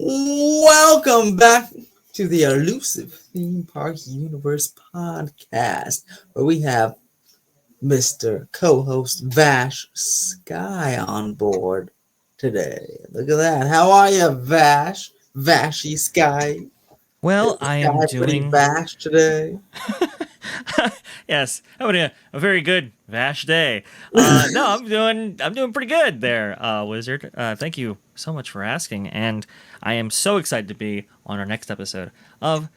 Welcome back to the Elusive Theme Park Universe podcast, where we have Mr. Co-host Vash Sky on board today. Look at that. How are you, Vash? Vashy Sky? Well, Is the I am sky pretty doing. Vash today? Yes, having a very good Vash day. No, I'm doing pretty good there, Wizard. Thank you so much for asking, and I am so excited to be on our next episode of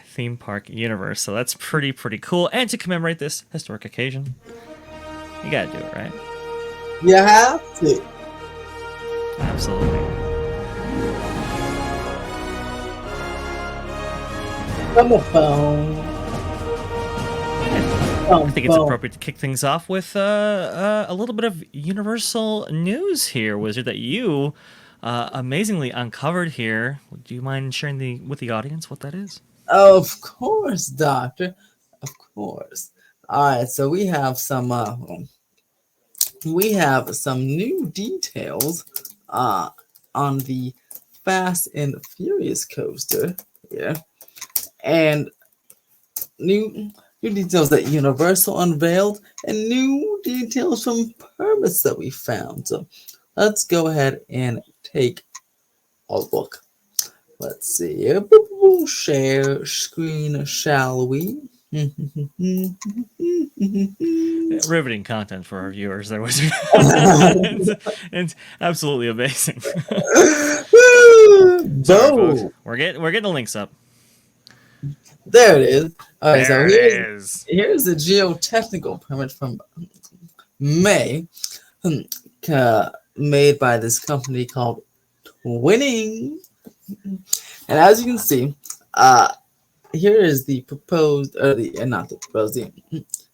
Theme Park Universe. So that's pretty cool, and to commemorate this historic occasion, you gotta do it right. You have to. Absolutely. Come on, phone. I think it's appropriate to kick things off with a little bit of Universal news here, Wizard, that you amazingly uncovered here. Do you mind sharing with the audience what that is? Of course, Doctor. Of course. All right, so we have some new details uh, on the Fast and Furious coaster here, and new new details that Universal unveiled, and new details from permits that we found. So let's go ahead and take a look. Let's see here. Share screen, shall we? Riveting content for our viewers, there, Wizard. It's absolutely amazing. Sorry, folks. Boom! We're getting the links up. There it is. All right, so There it is. here's the geotechnical permit from May, made by this company called Twinning. And as you can see, here is the proposed, or the not the proposed,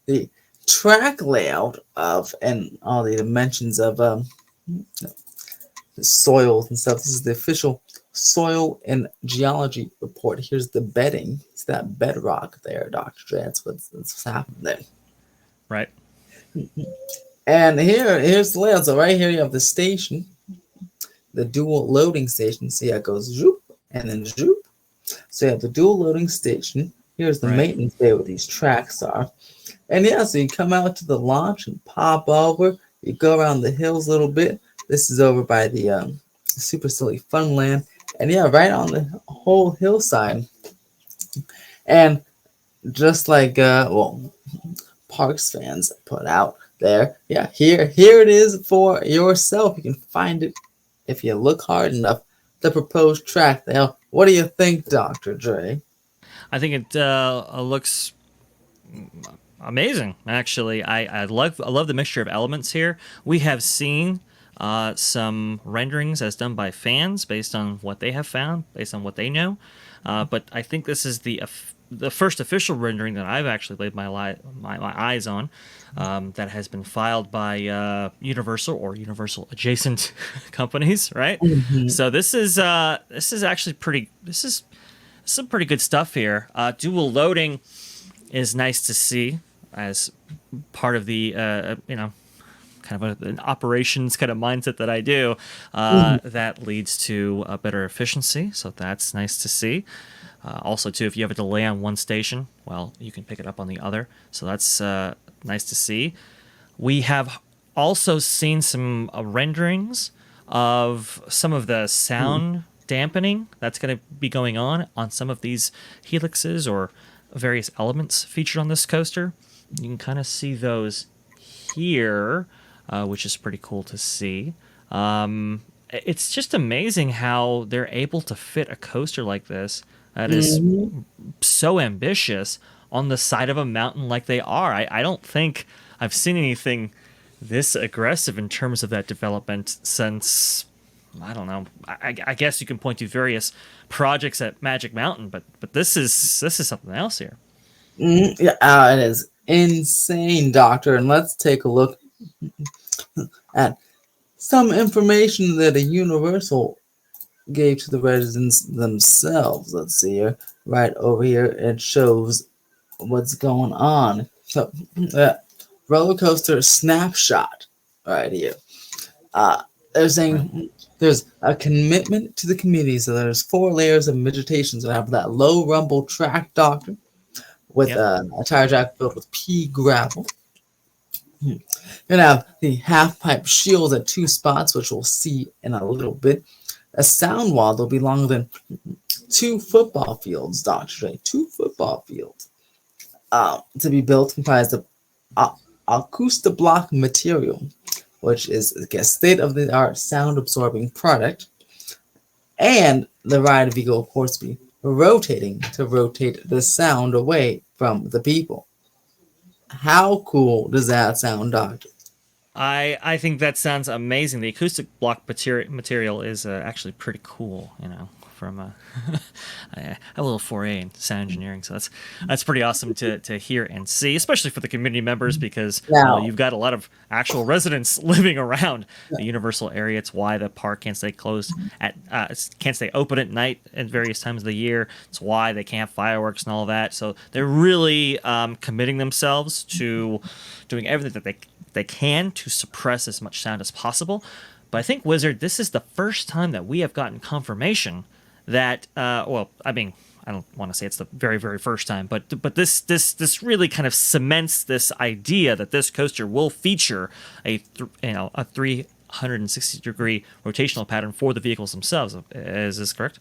the track layout of and all the dimensions of the soils and stuff. This is the official soil and geology report. Here's the bedding. It's that bedrock there, Dr. J. That's what's happening there. Right. And here's the layout. So right here you have the station, the dual loading station. See how it goes zoop and then zoop. So you have the dual loading station. Here's the maintenance bay where these tracks are. And yeah, so you come out to the launch and pop over. You go around the hills a little bit. This is over by the Super Silly Funland. And yeah, right on the whole hillside. And just like, Parks fans put out there. Yeah, here it is for yourself. You can find it if you look hard enough. The proposed track there. What do you think, Dr. Dre? I think it looks amazing. Actually, I love the mixture of elements here. We have seen some renderings as done by fans based on what they have found, based on what they know. But I think this is the first official rendering that I've actually laid my eyes on, that has been filed by Universal or Universal adjacent companies, right? Mm-hmm. So this is actually pretty. This is some pretty good stuff here. Dual loading is nice to see as part of the kind of an operations kind of mindset that I do. That leads to a better efficiency, so that's nice to see. Also, too, if you have a delay on one station, well, you can pick it up on the other. So that's nice to see. We have also seen some renderings of some of the sound dampening that's going to be going on some of these helixes or various elements featured on this coaster. You can kind of see those here, which is pretty cool to see. It's just amazing how they're able to fit a coaster like this that is so ambitious on the side of a mountain like they are. I don't think I've seen anything this aggressive in terms of that development since, I don't know. I guess you can point to various projects at Magic Mountain, but this is something else here. Yeah, it is insane, Doctor. And let's take a look at some information that a Universal gave to the residents themselves. Let's see here. Right over here, it shows what's going on. So, roller coaster snapshot right here. They're saying There's a commitment to the community. So there's 4 layers of vegetation. So I have that low rumble track doctor with Yep. a tire jack filled with pea gravel. You're gonna have the half pipe shield at 2 spots, which we'll see in a little bit. A sound wall that'll be longer than 2 football fields, Dr. Dre. 2 football fields. To be built comprised of acoustablock material, which is a state-of-the-art sound-absorbing product, and the ride vehicle, of course, be rotating to rotate the sound away from the people. How cool does that sound, Doctor? I think that sounds amazing. The acoustic block material is actually pretty cool. From I have a little foray in sound engineering, so that's pretty awesome to hear and see, especially for the community members, because Now, you've got a lot of actual residents living around the Universal area. It's why the park can't stay closed can't stay open at night at various times of the year. It's why they can't have fireworks and all that. So they're really committing themselves to doing everything that they can to suppress as much sound as possible. But I think, Wizard, this is the first time that we have gotten confirmation that well, I mean, I don't want to say it's the very, very first time, but this really kind of cements this idea that this coaster will feature a 360-degree rotational pattern for the vehicles themselves. Is this correct?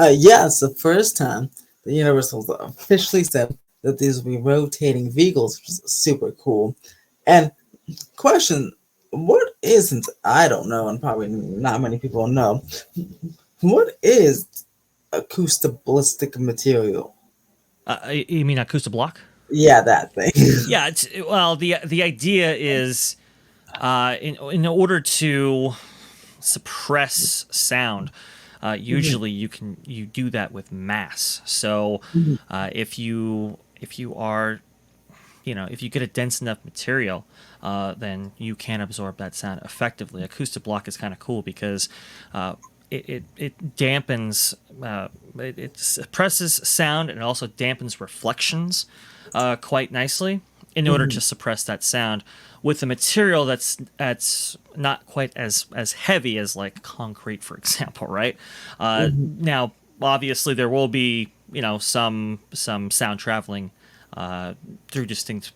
yes, the first time the Universal officially said that these will be rotating vehicles, which is super cool. And question, what isn't, I don't know, and probably not many people know, what is acoustic material? You mean acoustic block? Yeah, that thing. Yeah. Well, the idea is in order to suppress sound, usually you do that with mass. So if you are if you get a dense enough material, then you can absorb that sound effectively. Acoustic block is kind of cool because it dampens, it suppresses sound, and it also dampens reflections quite nicely in order to suppress that sound with a material that's not quite as heavy as like concrete, for example, right? Now, obviously, there will be some sound traveling through distinct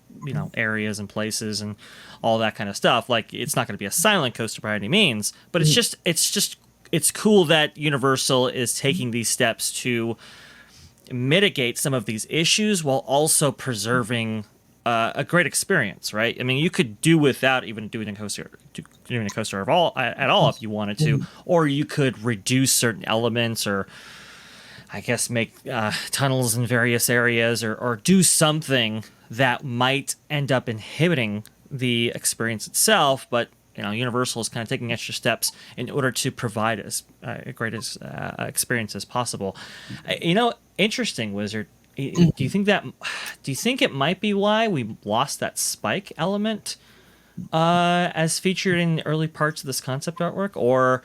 areas and places and all that kind of stuff. Like, it's not going to be a silent coaster by any means, but it's cool that Universal is taking these steps to mitigate some of these issues while also preserving a great experience, right? I mean, you could do without even doing a coaster at all if you wanted to, or you could reduce certain elements, or I guess make tunnels in various areas, or do something that might end up inhibiting the experience itself. But Universal is kind of taking extra steps in order to provide as a great experience as possible. Interesting, Wizard. Do you think it might be why we lost that spike element as featured in the early parts of this concept artwork, or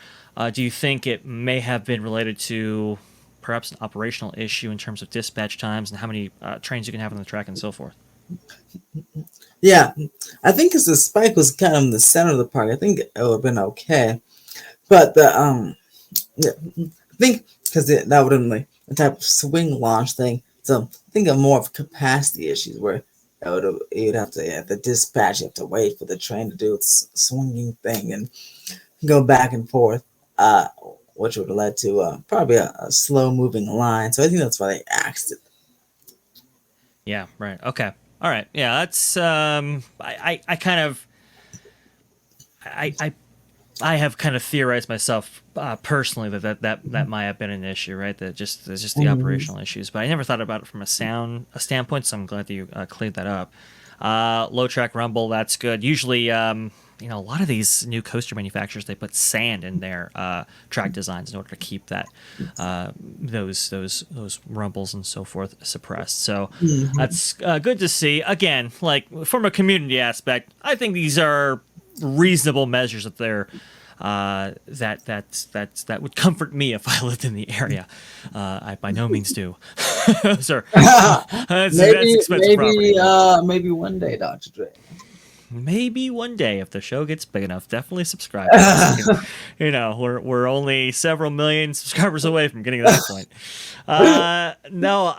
do you think it may have been related to perhaps an operational issue in terms of dispatch times and how many trains you can have on the track and so forth? Yeah, I think because the spike was kind of in the center of the park, I think it would have been okay. But yeah, I think because that would have been like a type of swing launch thing. So I think of more of capacity issues where you'd have to the dispatch, you have to wait for the train to do its swinging thing and go back and forth, which would have led to probably a slow moving line. So I think that's why they axed it. Yeah, right. Okay. All right. Yeah, that's I kind of I have kind of theorized myself personally that might have been an issue, right? That there's just the operational issues, but I never thought about it from a standpoint. So I'm glad that you cleared that up. Low track rumble, that's good. Usually, a lot of these new coaster manufacturers, they put sand in their track designs in order to keep that those rumbles and so forth suppressed. So that's good to see. Again, like from a community aspect, I think these are reasonable measures that they're that would comfort me if I lived in the area. I by no means do. Sir, that's expensive property. Maybe one day, Dr. Dre. maybe one day if the show gets big enough, definitely subscribe to us. We're only several million subscribers away from getting to that point. No,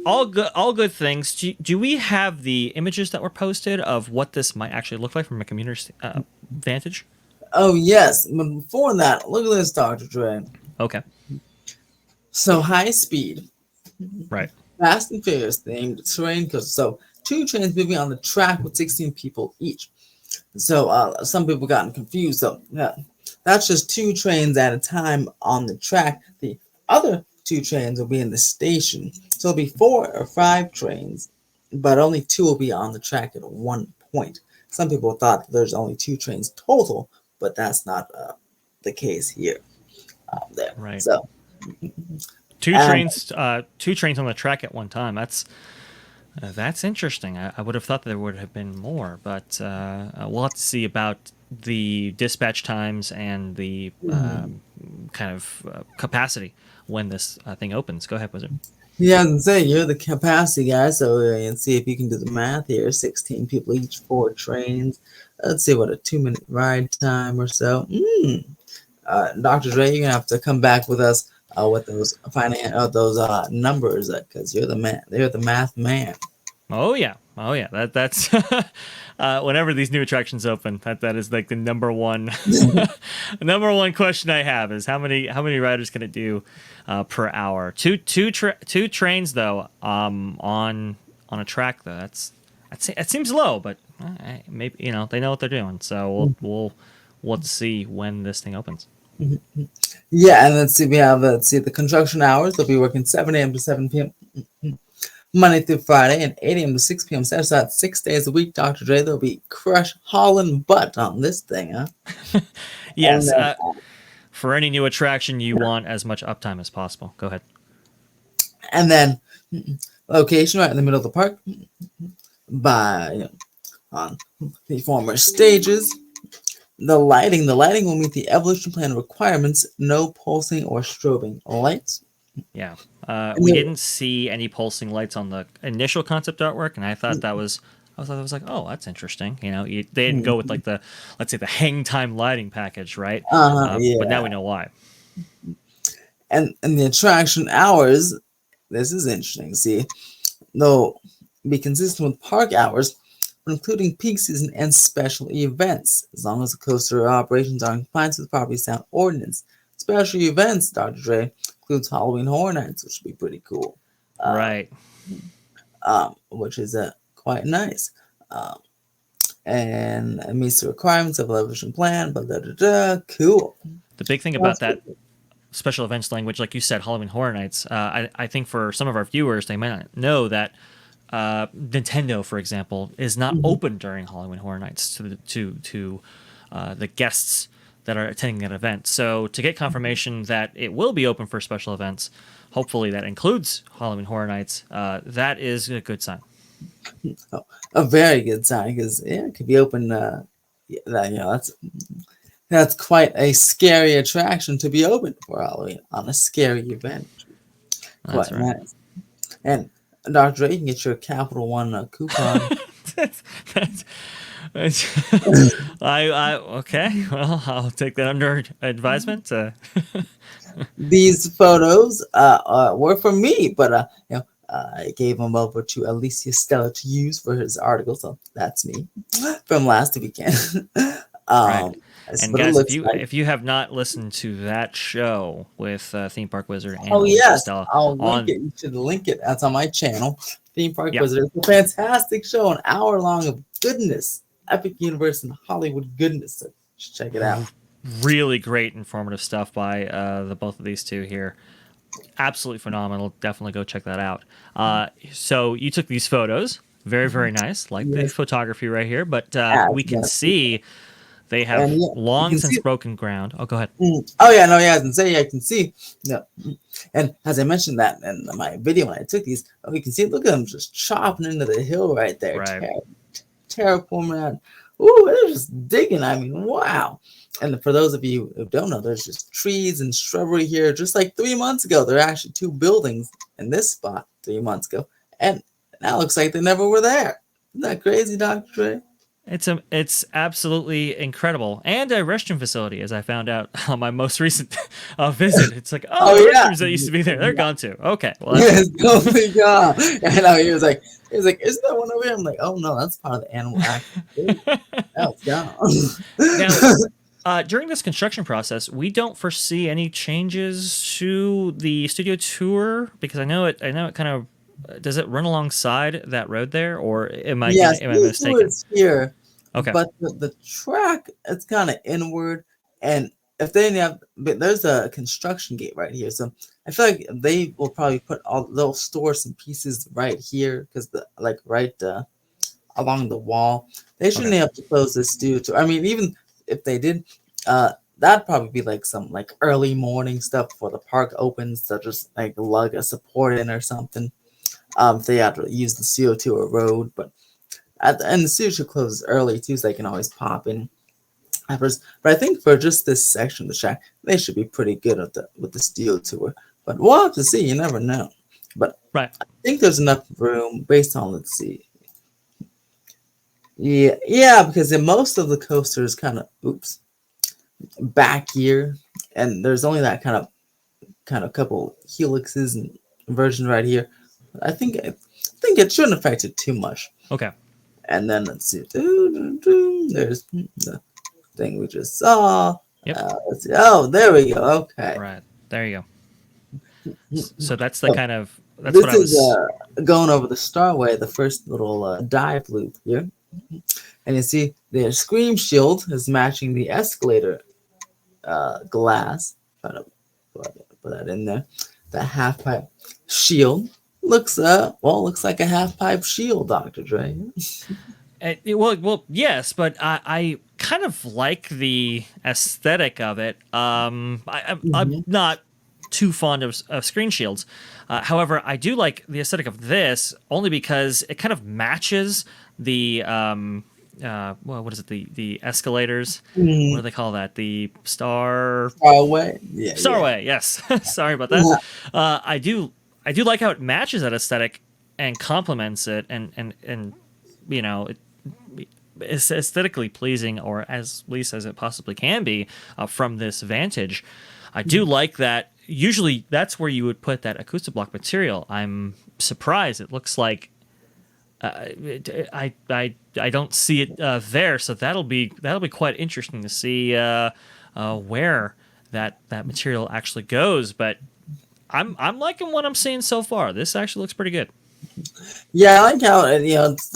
all good things. Do we have the images that were posted of what this might actually look like from a community vantage? Oh yes, but before that, look at this, Dr. Dre. Okay. So high speed, Right. Fast and Furious themed train coaster. So two trains moving on the track with 16 people each. So some people gotten confused. So yeah, that's just two trains at a time on the track. The other two trains will be in the station. So it'll be 4 or 5 trains, but only 2 will be on the track at one point. Some people thought there's only 2 trains total, but that's not the case here. There. Right. So two trains on the track at one time. That's interesting. I would have thought there would have been more, but we'll have to see about the dispatch times and the kind of capacity when this thing opens. Go ahead, Wizard. yeah, I was say you're the capacity guy, so and see if you can do the math here. 16 people each, 4 trains. Let's see what a 2-minute ride time or so. Dr. Dre, you're gonna have to come back with us with those numbers because you're the man. You're the math man. Oh yeah. That's whenever these new attractions open, that is like the number one question I have is how many riders can it do per hour? Two trains though on a track though. It seems low, but maybe they know what they're doing. So we'll see when this thing opens. Yeah, and let's see. We have the construction hours. They'll be working 7 a.m. to 7 p.m. Monday through Friday, and 8 a.m. to 6 p.m. Saturday. So that's 6 days a week. Dr. Dre, they'll be crush hauling butt on this thing, huh? Yes. For any new attraction, you want as much uptime as possible. Go ahead. And then location right in the middle of the park by on the former stages. The lighting will meet the evolution plan requirements. No pulsing or strobing lights. Yeah, we didn't see any pulsing lights on the initial concept artwork, and I thought that was like, oh, that's interesting. They didn't go with like let's say the hang time lighting package, right? Yeah. But now we know why. And the attraction hours, this is interesting. See, they'll be consistent with park hours, but including peak season and special events, as long as the coaster operations are in compliance with the property sound ordinance. Special events, Dr. Dre, includes Halloween Horror Nights, which would be pretty cool. Right. Which is quite nice. And it meets the requirements of the evolution plan, cool. The big thing about that special events language, like you said, Halloween Horror Nights, I think for some of our viewers, they might not know that Nintendo, for example, is not open during Halloween Horror Nights to the guests that are attending that event. So to get confirmation that it will be open for special events, hopefully that includes Halloween Horror Nights, that is a good sign. Oh, a very good sign, because it could be open. That's quite a scary attraction to be open for Halloween on a scary event. That's quite right. nice. And Dr. Dre, you can get your Capital One coupon. Okay. Well, I'll take that under advisement. These photos were for me, but I gave them over to Alicia Stella to use for his article, so that's me from last weekend. Right. And guys, if you have not listened to that show with Theme Park Wizard and Stella, I'll link it. You should link it. That's on my channel, Theme Park Wizard. It's a fantastic show, an hour long of goodness, epic universe and Hollywood goodness. So check it out. Really great, informative stuff by the both of these two here. Absolutely phenomenal. Definitely go check that out. So you took these photos, very very nice, like the photography right here. But we can see. They have long since broken ground. Oh, go ahead. Oh, yeah, no, yeah, I can see. No. And as I mentioned that in my video when I took these, you can see, look at them just chopping into the hill right there. Right. Terraforming out. Ooh, they're just digging. I mean, wow. And for those of you who don't know, there's just trees and shrubbery here. Just like 3 months ago, there are actually 2 buildings in this spot 3 months ago. And now it looks like they never were there. Isn't that crazy, Dr. Dre? It's absolutely incredible, and a restroom facility, as I found out on my most recent visit. It's like, oh, Oh the yeah, restrooms that used to be there, they're gone too. Okay, well that's yes, good. totally gone. And he was like, isn't that one over here? I'm like, oh no, that's part of the animal act. Now it's Now, gone. during this construction process, we don't foresee any changes to the studio tour because I know it. I know it kind of does it run alongside that road there, or Yes, am I these mistaken? towards here, Okay, but the track it's kind of inward, and if they didn't have, but there's a construction gate right here, so I feel like they will probably put all they'll store some pieces right here because the like right along the wall. They okay, shouldn't have to close this due to. I mean, even if they did, that'd probably be like some like early morning stuff before the park opens, so just like lug a support in or something. If they have to use the CO2 or road, but and the studio closes early too, so they can always pop in afterwards. But I think for just this section of the shack, they should be pretty good at the with the steel tour. But we'll have to see. You never know. But right. I think there's enough room based on let's see. Yeah, yeah, because in most of the coasters kind of oops back here, and there's only that kind of couple helixes and version right here. I think it shouldn't affect it too much. Okay, And then let's see. There's the thing we just saw. yep, Let's see. Oh, there we go. Okay. right. There you go. So that's the Oh, kind of that's what this I is was. going over the Starway, the first little dive loop here. And you see the scream shield is matching the escalator glass. Trying to put that in there. The half pipe shield looks like a half pipe shield, Dr. Dre. Well, yes, but I kind of like the aesthetic of it. I'm Hmm. not too fond of screen shields. However, I do like the aesthetic of this only because it kind of matches the well, what is it? The escalators. What do they call that? The Starway? Yeah, yeah. Starway. Yes. Sorry about that. I do like how it matches that aesthetic and complements it, and you know it's aesthetically pleasing, or as least as it possibly can be from this vantage. I do like that. Usually, that's where you would put that acoustic block material. I'm surprised. It looks like I don't see it there, so that'll be quite interesting to see where that material actually goes. But I'm liking what I'm seeing so far. This actually looks pretty good. Yeah, I like how it's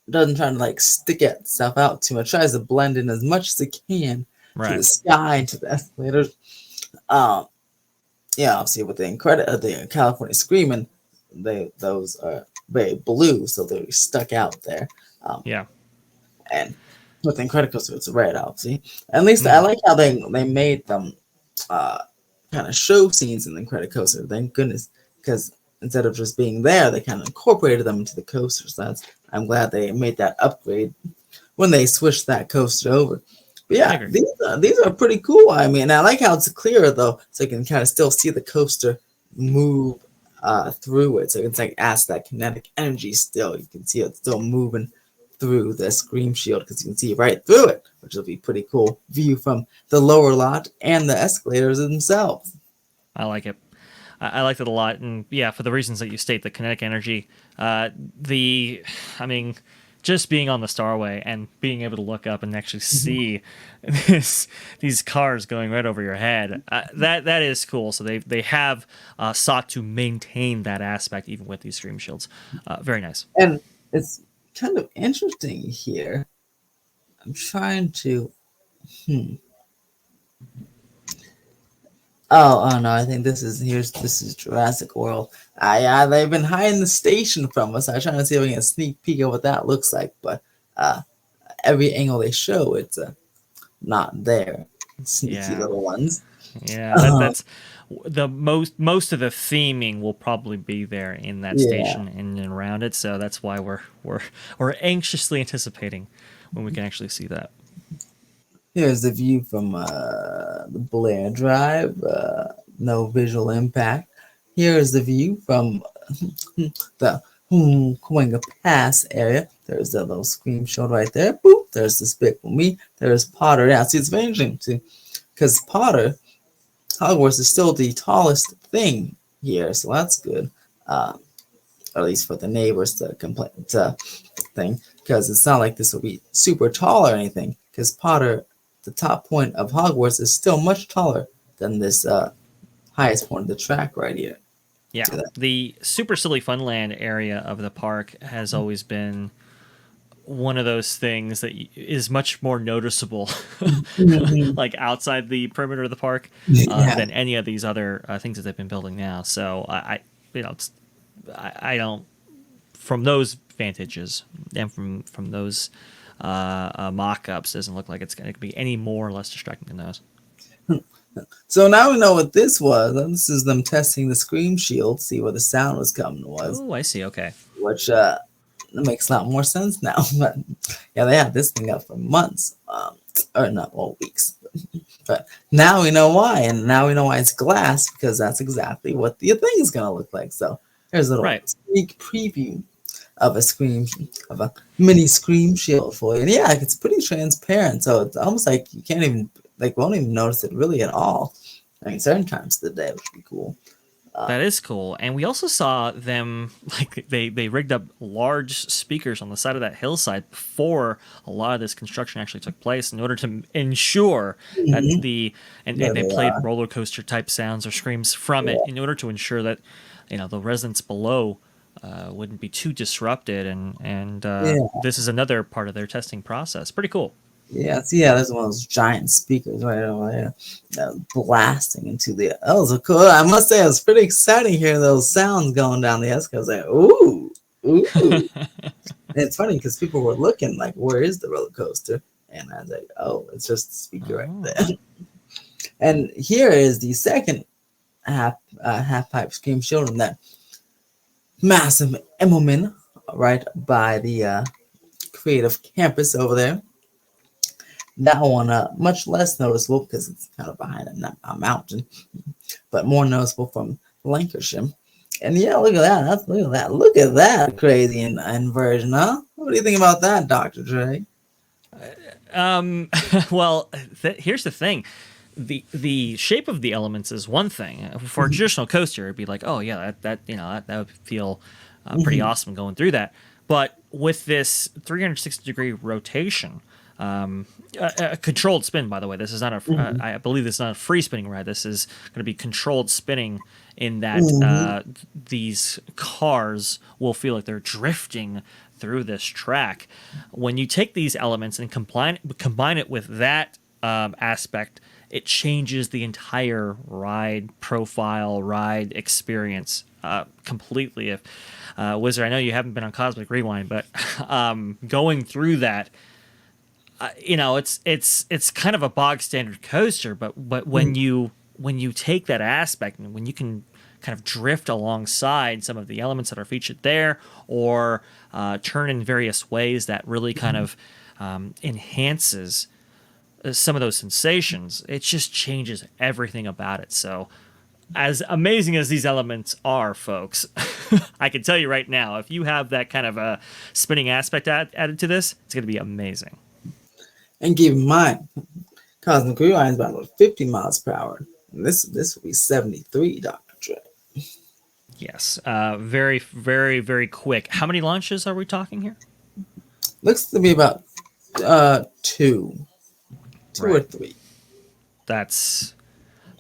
doesn't try to like stick itself out too much. Tries to blend in as much as it can to Right. the sky and to the escalators. Um, yeah, obviously with the California Screaming, those are very blue, so they're stuck out there. Um, Yeah. and with the Incredicoaster, it's red, obviously. At least I Mhm. like how they made them uh, kind of show scenes in the Incredicoaster. Thank goodness, because instead of just being there, they kind of incorporated them into the coaster. So I'm glad they made that upgrade when they switched that coaster over. But I yeah, agree. these are pretty cool. I mean, I like how it's clear though, so you can kind of still see the coaster move through it. So it's like as that kinetic energy still, you can see it still moving through the scream shield because you can see right through it, which will be pretty cool view from the lower lot and the escalators themselves. I like it. I liked it a lot, and yeah, for the reasons that you state, the kinetic energy, the, I mean, just being on the Starway and being able to look up and actually see these cars going right over your head, that is cool. So they have sought to maintain that aspect even with these stream shields. Very nice. And it's kind of interesting here. I'm trying to. Hmm. Oh no! I think this is Jurassic World. Yeah, they've been hiding the station from us. I'm trying to see if we can sneak peek at what that looks like, but uh, every angle they show, it's not there. Sneaky Yeah, little ones. yeah. That's the most of the theming will probably be there in that Yeah. station and around it. So that's why we're anxiously anticipating when we can actually see that. Here's the view from the Blair Drive. No visual impact. Here's the view from the Going past area, there's the little Scream Shield right there. Boop, there's Despicable Me. There's Potter. Yeah, see, it's very interesting too, because Hogwarts is still the tallest thing here, so that's good. Uh, at least for the neighbors to complain to thing, because it's not like this will be super tall or anything. Because Potter, the top point of Hogwarts, is still much taller than this highest point of the track right here. Yeah, the Super Silly Funland area of the park has always been one of those things that is much more noticeable, Mhm. like outside the perimeter of the park, Yeah, than any of these other things that they've been building now. So I don't, from those vantages and from those mock-ups, doesn't look like it's going to be any more or less distracting than those. so now we know what this was. This is them testing the Scream Shield, see where the sound was coming was, Oh, I see. Okay. which makes a lot more sense now. But yeah, they had this thing up for months, or not, well, weeks. But now we know why, and now we know why it's glass, because that's exactly what the thing is gonna look like. So here's a little Right. sneak preview of a mini Scream Shield for you. And yeah, like, it's pretty transparent, so it's almost like you can't even won't even notice it really at all. I mean, certain times of the day, which would be cool. That is cool. And we also saw them, like, they rigged up large speakers on the side of that hillside before a lot of this construction actually took place in order to ensure that Mhm. and There they they played are. roller coaster type sounds or screams from it Yeah. in order to ensure that, the residents below wouldn't be too disrupted. And Yeah. this is another part of their testing process. Pretty cool. Yeah, see, yeah, there's one of those giant speakers right over there, blasting into the. That was a cool. I must say, it was pretty exciting hearing those sounds going down the escalator. I was like, ooh, ooh. And it's funny because people were looking like, where is the roller coaster? And I was like, oh, it's just the speaker right Oh. there. And here is the second half pipe Scream Shield in that massive Immelman right by the creative campus over there. That one, much less noticeable because it's kind of behind a mountain, but more noticeable from Lancashire. And yeah, look at that. Look at that. Look at that crazy inversion, huh? What do you think about that, Dr. Dre? Well, here's the thing. The shape of the elements is one thing. For a traditional coaster, it'd be like, oh yeah, that would feel pretty Mhm. awesome going through that. But with this 360-degree rotation, a controlled spin, by the way, this is not Mhm. I believe this is not a free spinning ride. This is going to be controlled spinning in that Mhm. these cars will feel like they're drifting through this track. When you take these elements and combine it with that aspect, it changes the entire ride profile, ride experience completely. If Wizard, I know you haven't been on Cosmic Rewind, but going through that, it's kind of a bog standard coaster, but when you take that aspect and when you can kind of drift alongside some of the elements that are featured there, or turn in various ways that really kind of enhances some of those sensations, it just changes everything about it. So, as amazing as these elements are, folks, I can tell you right now, if you have that kind of a spinning aspect added to this, it's going to be amazing. And keep in mind, Cosmic Rewind is about 50 miles per hour. And this will be 73, Dr. Dre. Yes, very, very, very quick. How many launches are we talking here? Looks to be about two or Right. three. That's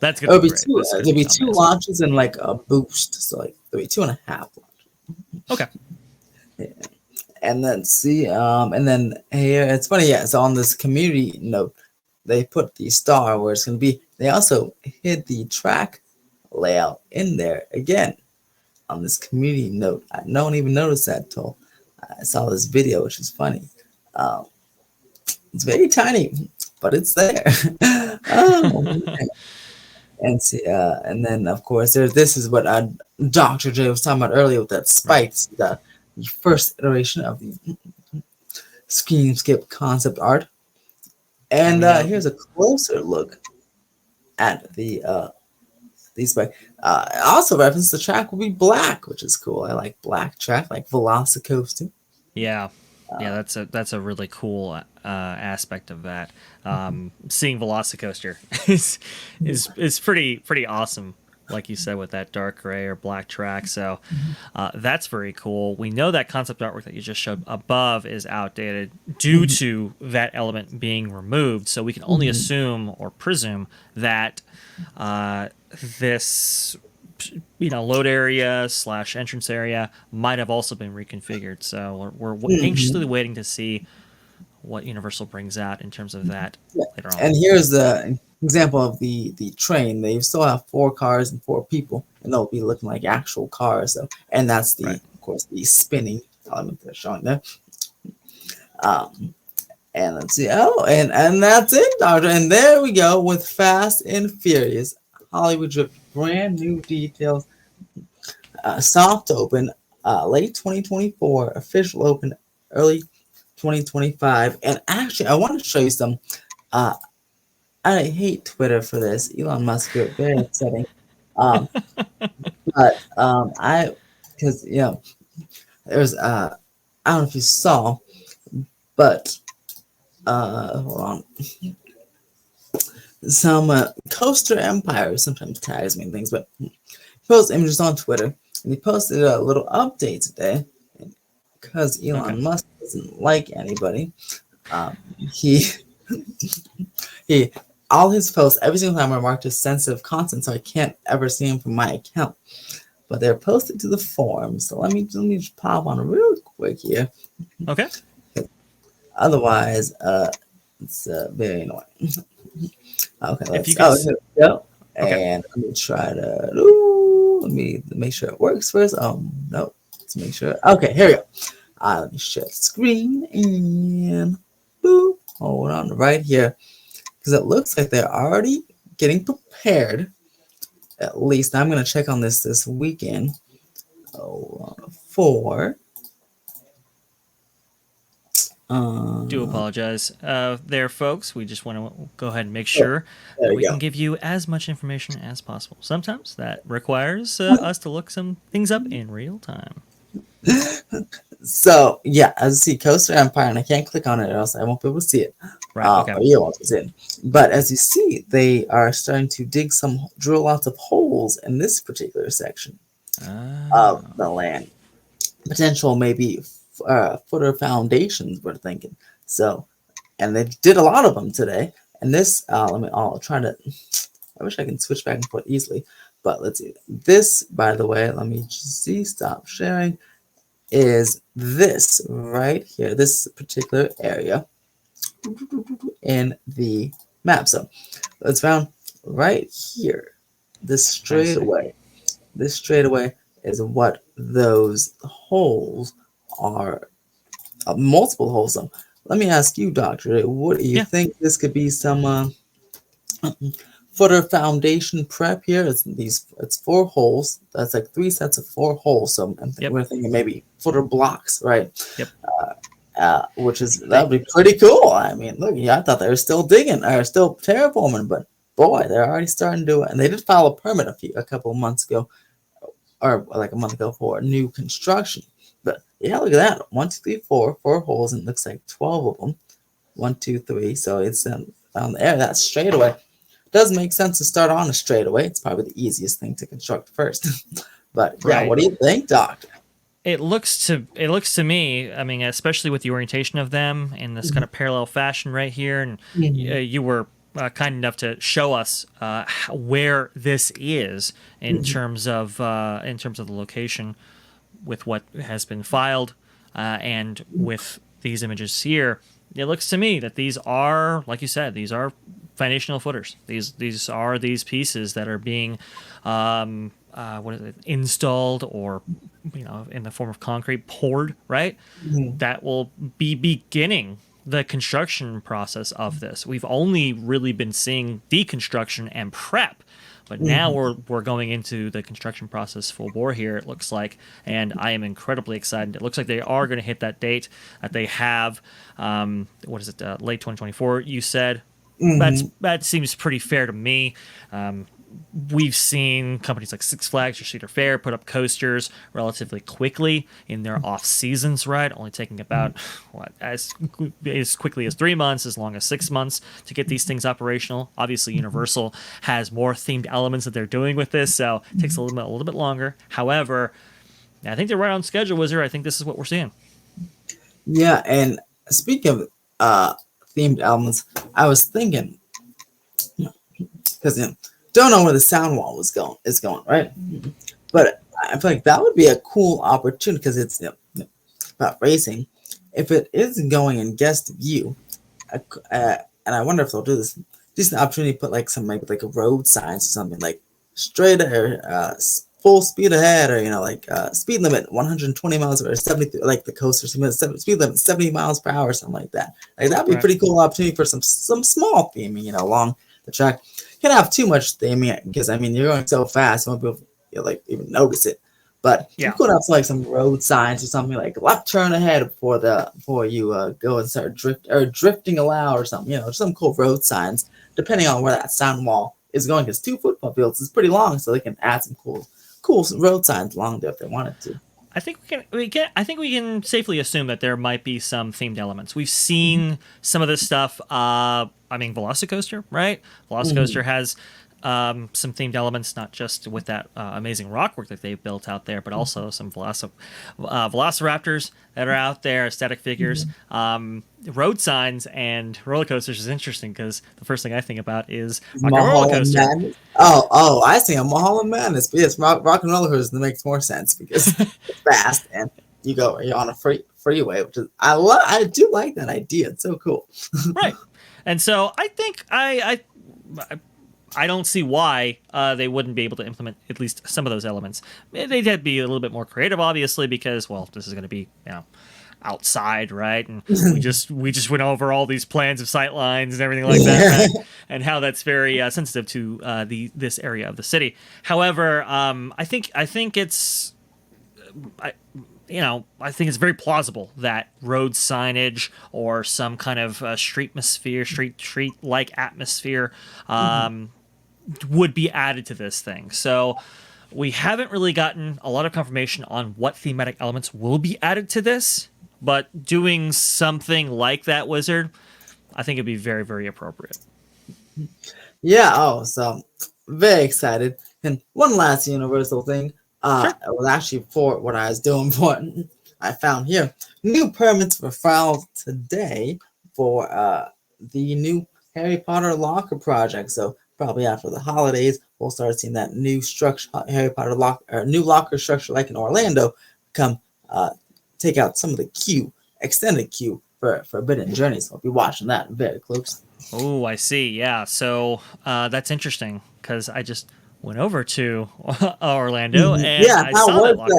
going to be great. This is going to It'll be be two amazing. launches and like a boost, so like three, two and a half. Okay. Yeah. And then see, and then here it's funny, yeah. So on this community note, they put the star where it's gonna be. They also hid the track layout in there again on this community note. No one even noticed that till I saw this video, which is funny. Um, it's very tiny, but it's there. Oh man. And see, and then of course there's this is what Dr. J was talking about earlier with that Right. spikes, the first iteration of the Screamscape concept art. And And we know. here's a closer look at the these way. Also reference the track will be black, which is cool. I like black track, like Velocicoaster. Yeah, yeah, that's a really cool aspect of that. Seeing Velocicoaster is pretty awesome. Like you said, with that dark gray or black track, so that's very cool. We know that concept artwork that you just showed above is outdated due to that element being removed. So we can only assume or presume that this load area / entrance area might have also been reconfigured. So we're anxiously waiting to see what Universal brings out in terms of that later on. And here's the example of the train. They still have 4 cars and 4 people, and they'll be looking like actual cars. So, and that's the, Right. of course, the spinning element they're showing there. And let's see. Oh, and that's it, Doctor. And there we go with Fast and Furious Hollywood Drift. Brand new details. Soft open, late 2024. Official open, early 2025. And actually, I want to show you some. I hate Twitter for this. Elon Musk, very upsetting. But because there's I don't know if you saw, but hold on. Some Coaster Empire sometimes tags me and things, but he posts images on Twitter, and he posted a little update today. Because Elon Musk doesn't like anybody, he all his posts every single time are marked as sensitive content, so I can't ever see them from my account. But they're posted to the forum, so let me just pop on real quick here. Okay. Otherwise, it's very annoying. Okay, let's here we go. Okay. And let me try to let me make sure it works first. No, let's make sure. Okay, here we go. Let me share the screen and boop. Hold on, right here, because it looks like they're already getting prepared. At least I'm gonna check on this weekend. For Do apologize there, folks. We just want to go ahead and make sure there that we we go. can give you as much information as possible. Sometimes that requires us to look some things up in real time. So yeah, as you see, Coaster Empire, and I can't click on it or else I won't be able to see it. Right. Okay. Or you won't see it. But as you see, they are starting to drill lots of holes in this particular section of the land. Potential maybe footer foundations, we're thinking. So, and they did a lot of them today. And this, I'll try to. I wish I can switch back and forth easily, but let's see. This, by the way, let me just see. Stop sharing. Is this right here? This particular area in the map. So it's found right here. This straightaway is what those holes are. Multiple holes. So let me ask you, Doctor, what do you think this could be? Some footer foundation prep here. It's 4 holes. That's like 3 sets of 4 holes. So we're thinking maybe footer blocks, right? Yep. Which is that would be pretty cool. I mean, look, I thought they were still digging or still terraforming, but boy, they're already starting to do it. And they did file a permit a couple of months ago, or like a month ago, for new construction. But yeah, look at that. 1, 2, 3, 4 holes, and it looks like 12 of them. 1, 2, 3. So it's found there. That straightaway does make sense to start on a straightaway. It's probably the easiest thing to construct first. But yeah, what do you think, Doctor? It looks to me, I mean, especially with the orientation of them in this kind of parallel fashion right here, and you were kind enough to show us where this is in terms of the location with what has been filed and with these images here. It looks to me that these are, like you said, these are foundational footers. These are these pieces that are being installed or in the form of concrete poured, right? That will be beginning the construction process of this. We've only really been seeing deconstruction and prep, but now we're going into the construction process full bore here, it looks like, and I am incredibly excited. It looks like they are going to hit that date that they have. Late 2024, you said. That seems pretty fair to me. we've seen companies like Six Flags or Cedar Fair put up coasters relatively quickly in their off seasons, right? Only taking about as quickly as 3 months, as long as 6 months to get these things operational. Obviously, Universal has more themed elements that they're doing with this, so it takes a little bit longer. However, I think they're right on schedule, Wizard. I think this is what we're seeing. Yeah, and speaking of themed elements, I was thinking because don't know where the sound wall is going, right? But I feel like that would be a cool opportunity because it's about racing. If it is going in guest view, and I wonder if they'll do this, just an opportunity to put like some maybe like a road signs or something like straight or full speed ahead, or like speed limit 120 miles or 70, like the coaster speed limit 70 miles per hour, or something like that. Like that'd be a pretty cool opportunity for some small theming, along the track. Can't have too much theming because you're going so fast, you won't be able to like even notice it. But you could have like some road signs or something like left turn ahead before you go and start drifting allowed or something. Some cool road signs depending on where that sound wall is going. Because 2 football fields is pretty long, so they can add some cool road signs along there if they wanted to. I think I think we can safely assume that there might be some themed elements. We've seen some of this stuff. Velocicoaster, right? Velocicoaster has some themed elements, not just with that amazing rock work that they've built out there, but also some velociraptors that are out there, static figures, road signs, and roller coasters is interesting because the first thing I think about is Rock and Roller Coaster. Madness. Oh, I see a Mulholland Madness. But yes, Rock and Roller Coaster makes more sense because it's fast and you're on a freeway, which is I do like that idea. It's so cool. Right. And so I think I don't see why they wouldn't be able to implement at least some of those elements. They'd have to be a little bit more creative, obviously, because this is going to be outside, right? And we just went over all these plans of sight lines and everything like that, right? And how that's very sensitive to this area of the city. However, I think it's. I think it's very plausible that road signage or some kind of street-like atmosphere would be added to this thing. So we haven't really gotten a lot of confirmation on what thematic elements will be added to this, but doing something like that, Wizard, I think it'd be very, very appropriate. Yeah, so very excited. And one last Universal thing. Sure. It was actually for what I was doing for I found here. New permits were filed today for the new Harry Potter locker project. So probably after the holidays, we'll start seeing that new structure, Harry Potter new locker structure like in Orlando, come take out some of the extended queue for Forbidden Journey. So I'll be watching that very close. Oh, I see. Yeah. So that's interesting because I just went over to Orlando and I saw that locker.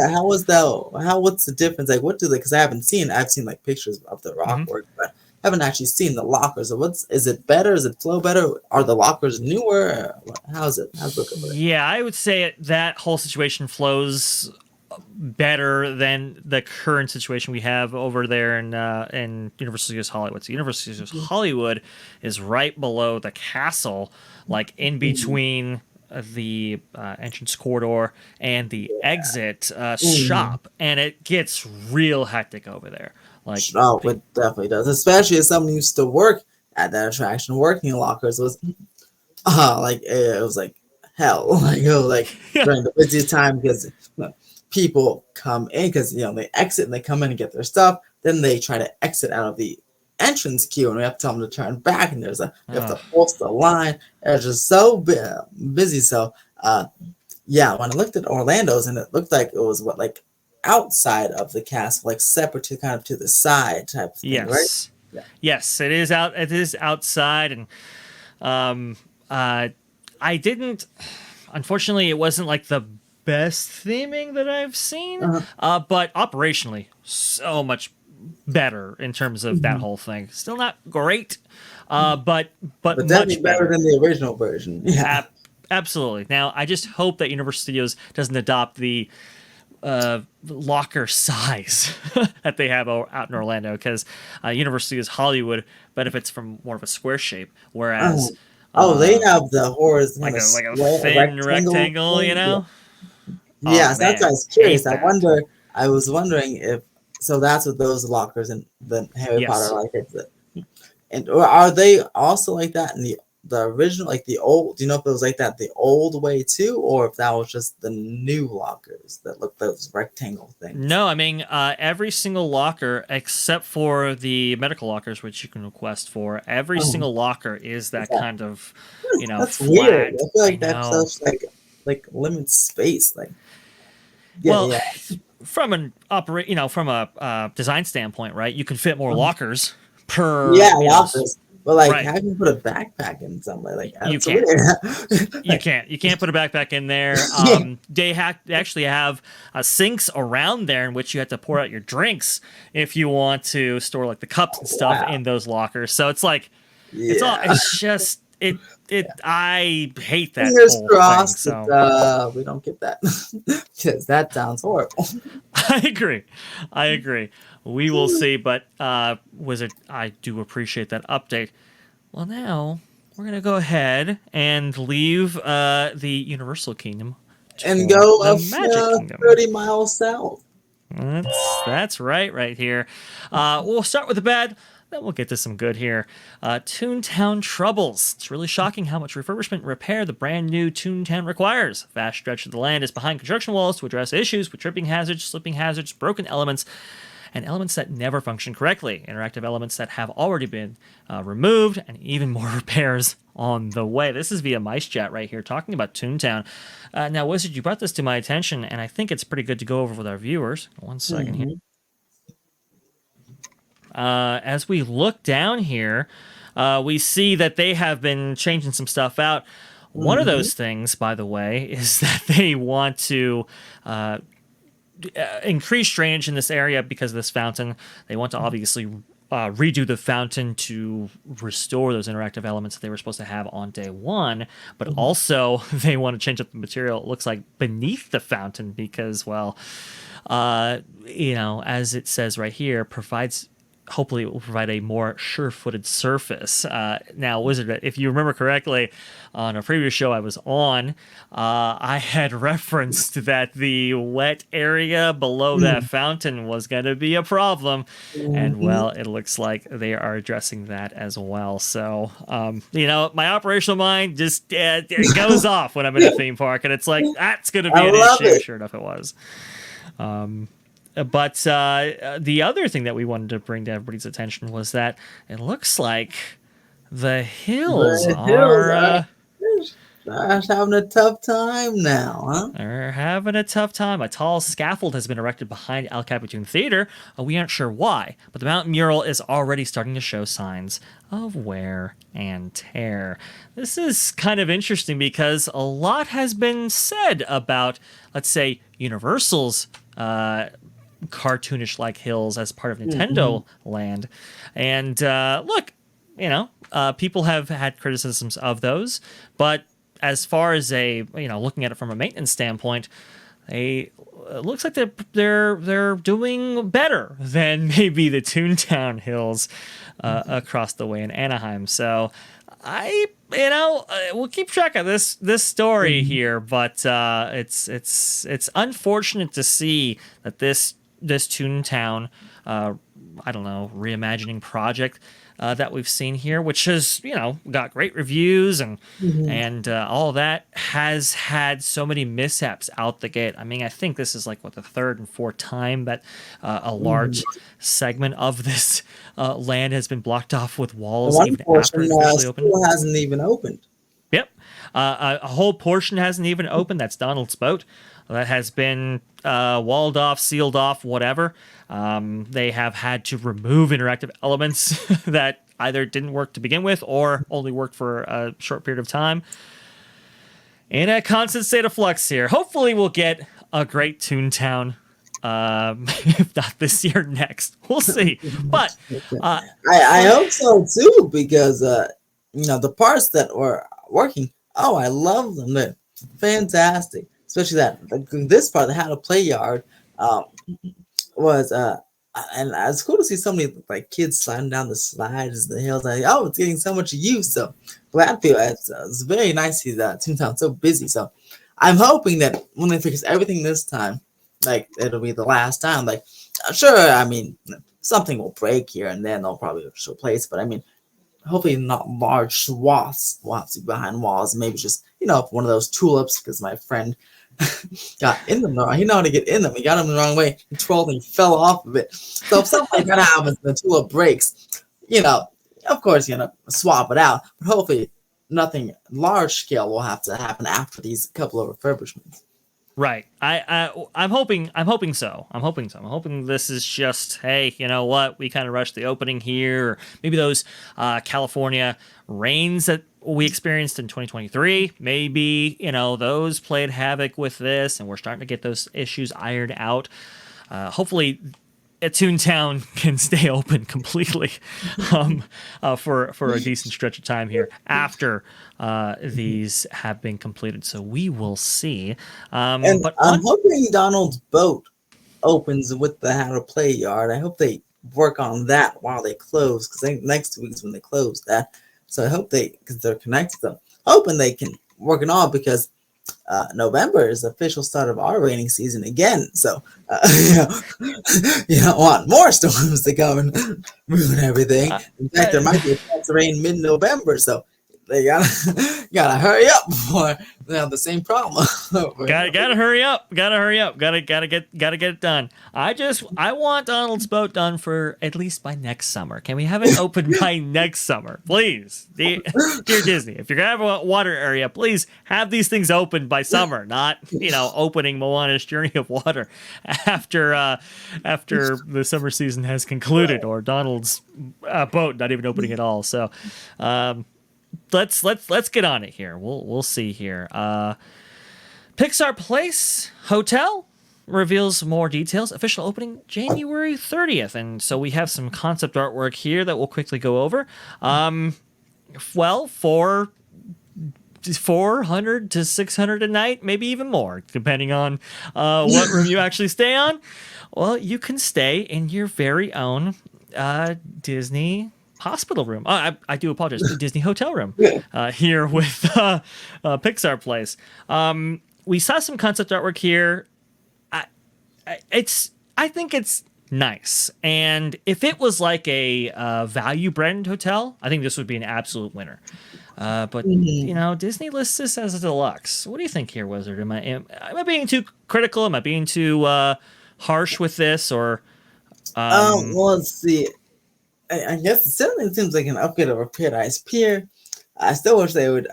What's the difference? Like, what do they? Because I've seen like pictures of the rock work, but I haven't actually seen the lockers. So is it better? Does it flow better? Are the lockers newer? How's it looking? Yeah, I would say that whole situation flows better than the current situation we have over there in Universal Studios Hollywood. So Universal Studios Hollywood is right below the castle, like in between the entrance corridor and the exit shop, and it gets real hectic over there. Like, it definitely does, especially as someone who used to work at that attraction. Working in lockers was it was like hell. Like it was like during the busiest time because people come in because they exit and they come in and get their stuff. Then they try to exit out of the entrance queue, and we have to tell them to turn back, and we have to post the line. It's just so busy. So when I looked at Orlando's, and it looked like it was outside of the castle, like separate to kind of to the side type of thing, right? Yeah. Yes, it is out. It is outside, and I didn't. Unfortunately, it wasn't like the best theming that I've seen, but operationally, so much better in terms of that whole thing. Still not great, but definitely much better than the original version. Yeah, absolutely. Now, I just hope that Universal Studios doesn't adopt the locker size that they have out in Orlando, because Universal Studios Hollywood benefits from more of a square shape, whereas Oh, they uh, have the horse kind like of a square, a thin rectangle rectangle, you thing. Yeah. know. Oh Yes, that's why I man, was curious. hate I that. wonder. I was wondering if so. That's what those lockers in the Harry Potter Yes. like. And or are they also like that in the original, like the old? Do you know if it was like that the old way too, or if that was just the new lockers that look those rectangle things? No, I mean every single locker except for the medical lockers, which you can request for. Every Oh, single locker is is that that kind of, that's weird. flat. I feel I like that's know. such like limits space. Like yeah, Well, yeah, from an from a design standpoint, right? You can fit more um, lockers per, yeah, lockers. But like, right. how can you put a backpack in somewhere? Like You that's can't. weird. You Like can't. You can't put a backpack in there. yeah, They actually have sinks around there in which you have to pour out your drinks if you want to store like the cups and stuff wow, in those lockers. So it's like it's all. yeah. It's just it. I hate that Fingers whole thing. crossed So that we don't get that because that sounds horrible. I agree. I agree. We will see. But Wizard, I do appreciate that update. Well, now we're gonna go ahead and leave the Universal Kingdom And for go the Magic Kingdom. 30 miles south. That's right here. We'll start with the bad, then we'll get to some good here. Toontown Troubles. It's really shocking how much refurbishment and repair the brand new Toontown requires. A vast stretch of the land is behind construction walls to address issues with tripping hazards, slipping hazards, broken elements, and elements that never function correctly, interactive elements that have already been removed, and even more repairs on the way. This is via Mice Chat right here talking about Toontown. Now, Wizard, you brought this to my attention, and I think it's pretty good to go over with our viewers. One second here. Mhm. As we look down here, we see that they have been changing some stuff out. One of Mhm. those things, by the way, is that they want to increase drainage in this area because of this fountain. They want to obviously redo the fountain to restore those interactive elements that they were supposed to have on day one, but also they want to change up the material, it looks like, beneath the fountain because, well, as it says right here, provides. Hopefully, it will provide a more sure-footed surface. Now, Wizard, if you remember correctly, on a previous show I was on, I had referenced that the wet area below that fountain was going to be a problem, and Mhm. well, it looks like they are addressing that as well. So, my operational mind just it goes off when I'm in a theme park, and it's like that's going to I be an love issue. it. Sure enough, it was. But the other thing that we wanted to bring to everybody's attention was that it looks like the hills The hills are having a tough time now, huh? are having a tough time. A tall scaffold has been erected behind El Capitan Theater. We aren't sure why, but the mountain mural is already starting to show signs of wear and tear. This is kind of interesting because a lot has been said about, let's say, Universal's cartoonish like hills as part of Mhm. Nintendo Land. And look, people have had criticisms of those, but as far as looking at it from a maintenance standpoint, it looks like they're doing better than maybe the Toontown hills across the way in Anaheim. So we'll keep track of this story Mhm. here, but it's unfortunate to see that this Toontown, I don't know, reimagining project that we've seen here, which has got great reviews and Mhm. all that, has had so many mishaps out the gate. I mean, I think this is like the third and fourth time that a Mhm. large segment of this land has been blocked off with The walls one even after portion it officially opened. still hasn't even opened. Yep. A whole portion hasn't even opened. That's Donald's boat. That has been walled off, sealed off, whatever. They have had to remove interactive elements that either didn't work to begin with or only worked for a short period of time. In a constant state of flux here. Hopefully, we'll get a great Toontown. If not this year, next. We'll see. But I for hope so too because the parts that were working. Oh, I love them. They're fantastic. Especially this part, that had a play yard, um, was and it's cool to see so many like kids sliding down the slides, the hills. Like, oh, it's getting so much use. So glad to it's very nice to see that Toontown so busy. So I'm hoping that when they fix everything this time, like it'll be the last time. Like, sure, I mean, something will break here and then they'll probably replace. But I mean, hopefully not large swaths behind walls. Maybe just one of those tulips because my friend got in them wrong. He know how to get in them. He got them the wrong way. He twirled and he fell off of it. So if something like that happens, the tulip breaks. Of course, swap it out. But hopefully, nothing large scale will have to happen after these couple of refurbishments. Right. I'm hoping so. I'm hoping this is just, hey, you know what? We kind of rushed the opening here. Or maybe those California rains that we experienced in 2023, maybe, those played havoc with this, and we're starting to get those issues ironed out. Hopefully Toontown can stay open completely for a decent stretch of time here after these have been completed. So we will see. But I'm hoping Donald's boat opens with the How to Play yard. I hope they work on that while they close, because I think next week's when they close that. So I hope because they're connected to them, hoping they can work it all, because November is the official start of our rainy season again. So, you don't want more storms to come and ruin everything. In fact, there might be a chance of rain mid-November. So they gotta hurry up before they have the same problem. Gotta hurry up. Gotta get it done. I want Donald's boat done for at least by next summer. Can we have it open by next summer, please? Dear Disney, if you're gonna have a water area, please have these things open by summer, not opening Moana's Journey of Water after the summer season has concluded, or Donald's boat not even opening at all. So. Let's get on it here. We'll see here. Pixar Place Hotel reveals more details. Official opening January 30th, and so we have some concept artwork here that we'll quickly go over. For 400 to 600 a night, maybe even more, depending on what room you actually stay on. Well, you can stay in your very own Disney hospital room. I do apologize. The Disney hotel room here with Pixar Place. We saw some concept artwork here. I think it's nice, and if it was like a value brand hotel, I think this would be an absolute winner. But Disney lists this as a deluxe. What do you think here, Wizard? Am I being too critical? Am I being too harsh with this? Or well, let's see. I guess it certainly seems like an upgrade over Paradise Pier. I still wish they would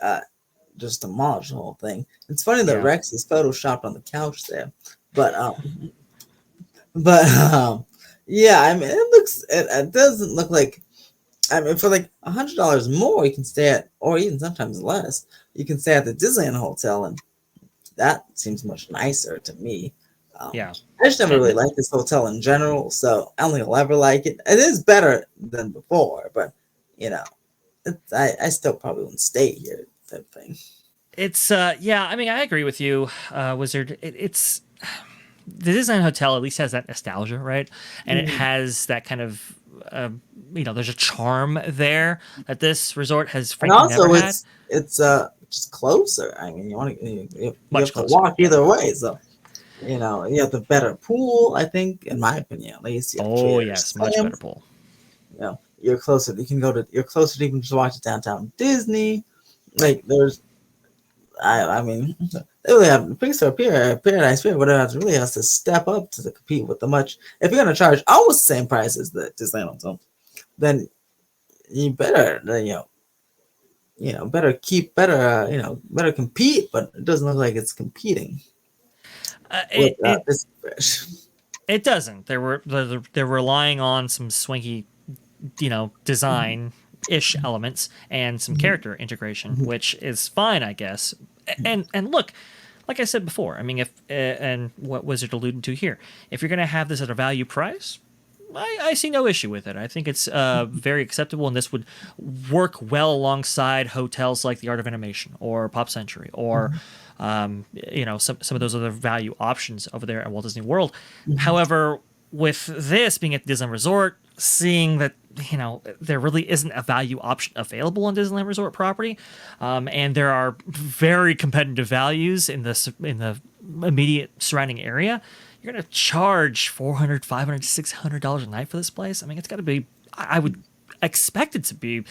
just demolish the whole thing. It's funny that Rex is photoshopped on the couch there, but yeah, I mean, it doesn't look like. I mean, for like $100 more, you can stay at, or even sometimes less, you can stay at the Disneyland Hotel, and that seems much nicer to me. I just never really liked this hotel in general, so I don't think I'll ever like it. It is better than before, but I still probably wouldn't stay here, type thing. It's I mean, I agree with you, Wizard. It's the Disneyland Hotel at least has that nostalgia, right? And it has that kind of there's a charm there that this resort has frankly never had. It's just closer. I mean, you have to walk either way, so. You have the better pool, I think, in my opinion, at least. Yes, much better pool. You're closer. You're closer to even just watch Downtown Disney. Like, I mean, they really have Pixar Pier, Paradise Pier, whatever, really has to step up to compete with the much. If you're going to charge almost the same price as the Disneyland Hotel, then you better, better compete, but it doesn't look like it's competing. It doesn't. They're relying on some swanky, design-ish elements and some character integration, which is fine, I guess. And look, like I said before, I mean, if and what Wizard alluded to here, if you're going to have this at a value price, I see no issue with it. I think it's very acceptable, and this would work well alongside hotels like the Art of Animation or Pop Century or some of those other value options over there at Walt Disney World. However, with this being at Disneyland Resort, seeing that there really isn't a value option available on Disneyland Resort property, and there are very competitive values in the immediate surrounding area, you're gonna charge $400, $500, $600 a night for this place. I mean, it's got to be. I would expect it to be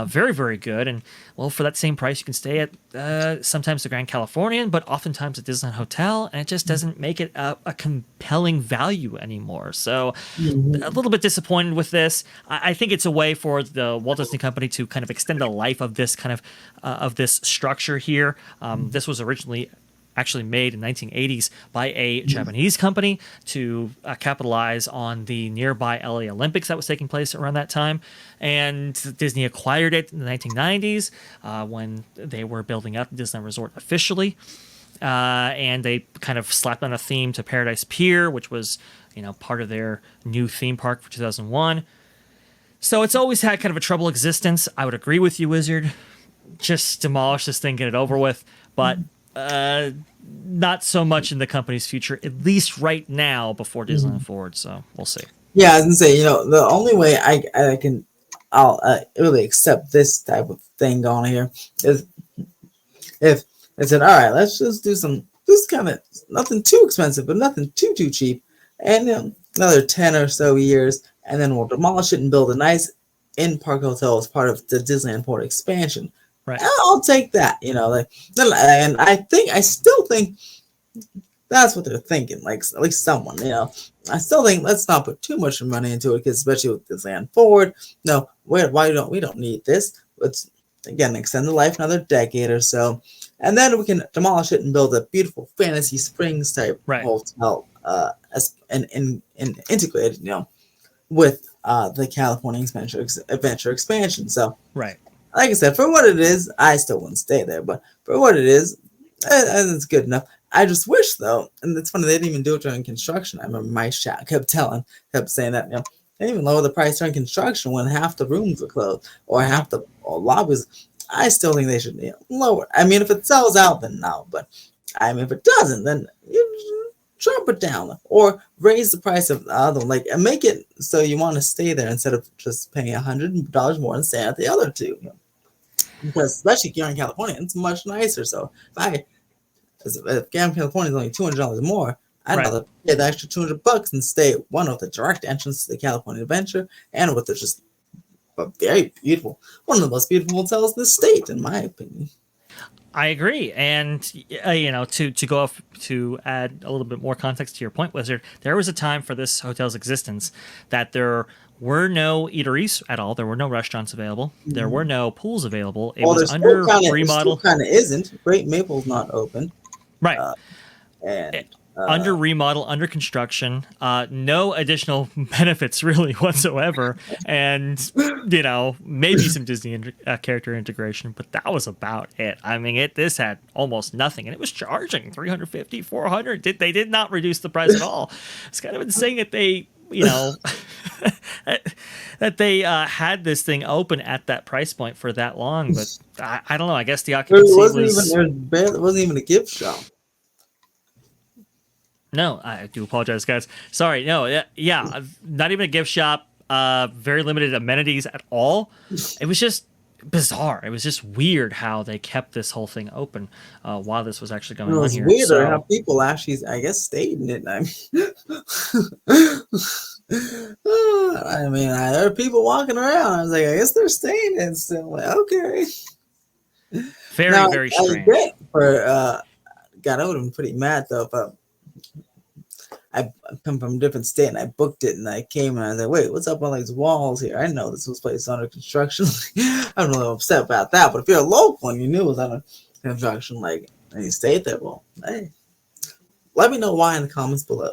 very, very good. And well, for that same price, you can stay at sometimes the Grand Californian, but oftentimes at Disneyland Hotel, and it just doesn't make it a compelling value anymore. So a little bit disappointed with this. I think it's a way for the Walt Disney Company to kind of extend the life of this kind of this structure here. This was originally actually made in 1980s by a Japanese company to capitalize on the nearby LA Olympics that was taking place around that time. And Disney acquired it in the 1990s when they were building up Disneyland Resort officially. And they kind of slapped on a theme to Paradise Pier, which was, part of their new theme park for 2001. So it's always had kind of a troubled existence. I would agree with you, Wizard. Just demolish this thing, get it over with. But not so much in the company's future, at least right now before Disneyland Forward. So we'll see. Yeah, I was gonna say, the only way I'll really accept this type of thing going here is if they said, all right, let's just do just kind of nothing too expensive, but nothing too cheap, and another 10 or so years, and then we'll demolish it and build a nice in-park hotel as part of the Disneyland Port expansion. Right. I'll take that, and I still think that's what they're thinking, like at least someone, I still think let's not put too much money into it, because especially with Disneyland Forward, no, we don't need this. Let's again extend the life another decade or so, and then we can demolish it and build a beautiful Fantasy Springs type hotel, and integrated, with the California Adventure expansion. So right. Like I said, for what it is, I still wouldn't stay there. But for what it is, it's good enough. I just wish, though, and it's funny, they didn't even do it during construction. I remember my chat kept saying that, they didn't even lower the price during construction when half the rooms were closed or half the lobbies. I still think they should lower. I mean, if it sells out, then no. But I mean, if it doesn't, then you drop it down or raise the price of the other one, and make it so you want to stay there instead of just paying $100 more and staying at the other two. Because especially here in California, it's much nicer. So if California is only $200 more, I'd rather pay the extra $200 and stay at one of the direct entrance to the California Adventure, and with just a very beautiful, one of the most beautiful hotels in the state, in my opinion. I agree, and to go off to add a little bit more context to your point, Wizard, there was a time for this hotel's existence that there were no eateries at all. There were no restaurants available. There were no pools available. It was under remodel. Kind of isn't. Great Maple's not open. Right. And under remodel, under construction, no additional benefits really whatsoever, and maybe some Disney character integration, but that was about it. I mean, this had almost nothing, and it was charging $350, $400. They did not reduce the price at all. It's kind of insane that they that they had this thing open at that price point for that long, but I don't know. I guess the occupancy it wasn't even a gift shop. No, I do apologize, guys. Sorry. No, yeah, not even a gift shop. Very limited amenities at all. It was just bizarre. It was just weird how they kept this whole thing open while this was actually going on here. It was weird how people actually, I guess, stayed in it. I mean, I heard people walking around. I was like, I guess they're staying in still. Like, okay. Very strange. God, I would have been pretty mad though if I come from a different state and I booked it and I came and I was like, wait, what's up on these walls here? I didn't know this was placed under construction. I'm really upset about that. But if you're a local and you knew it was under construction, and you stayed there, well, hey, let me know why in the comments below.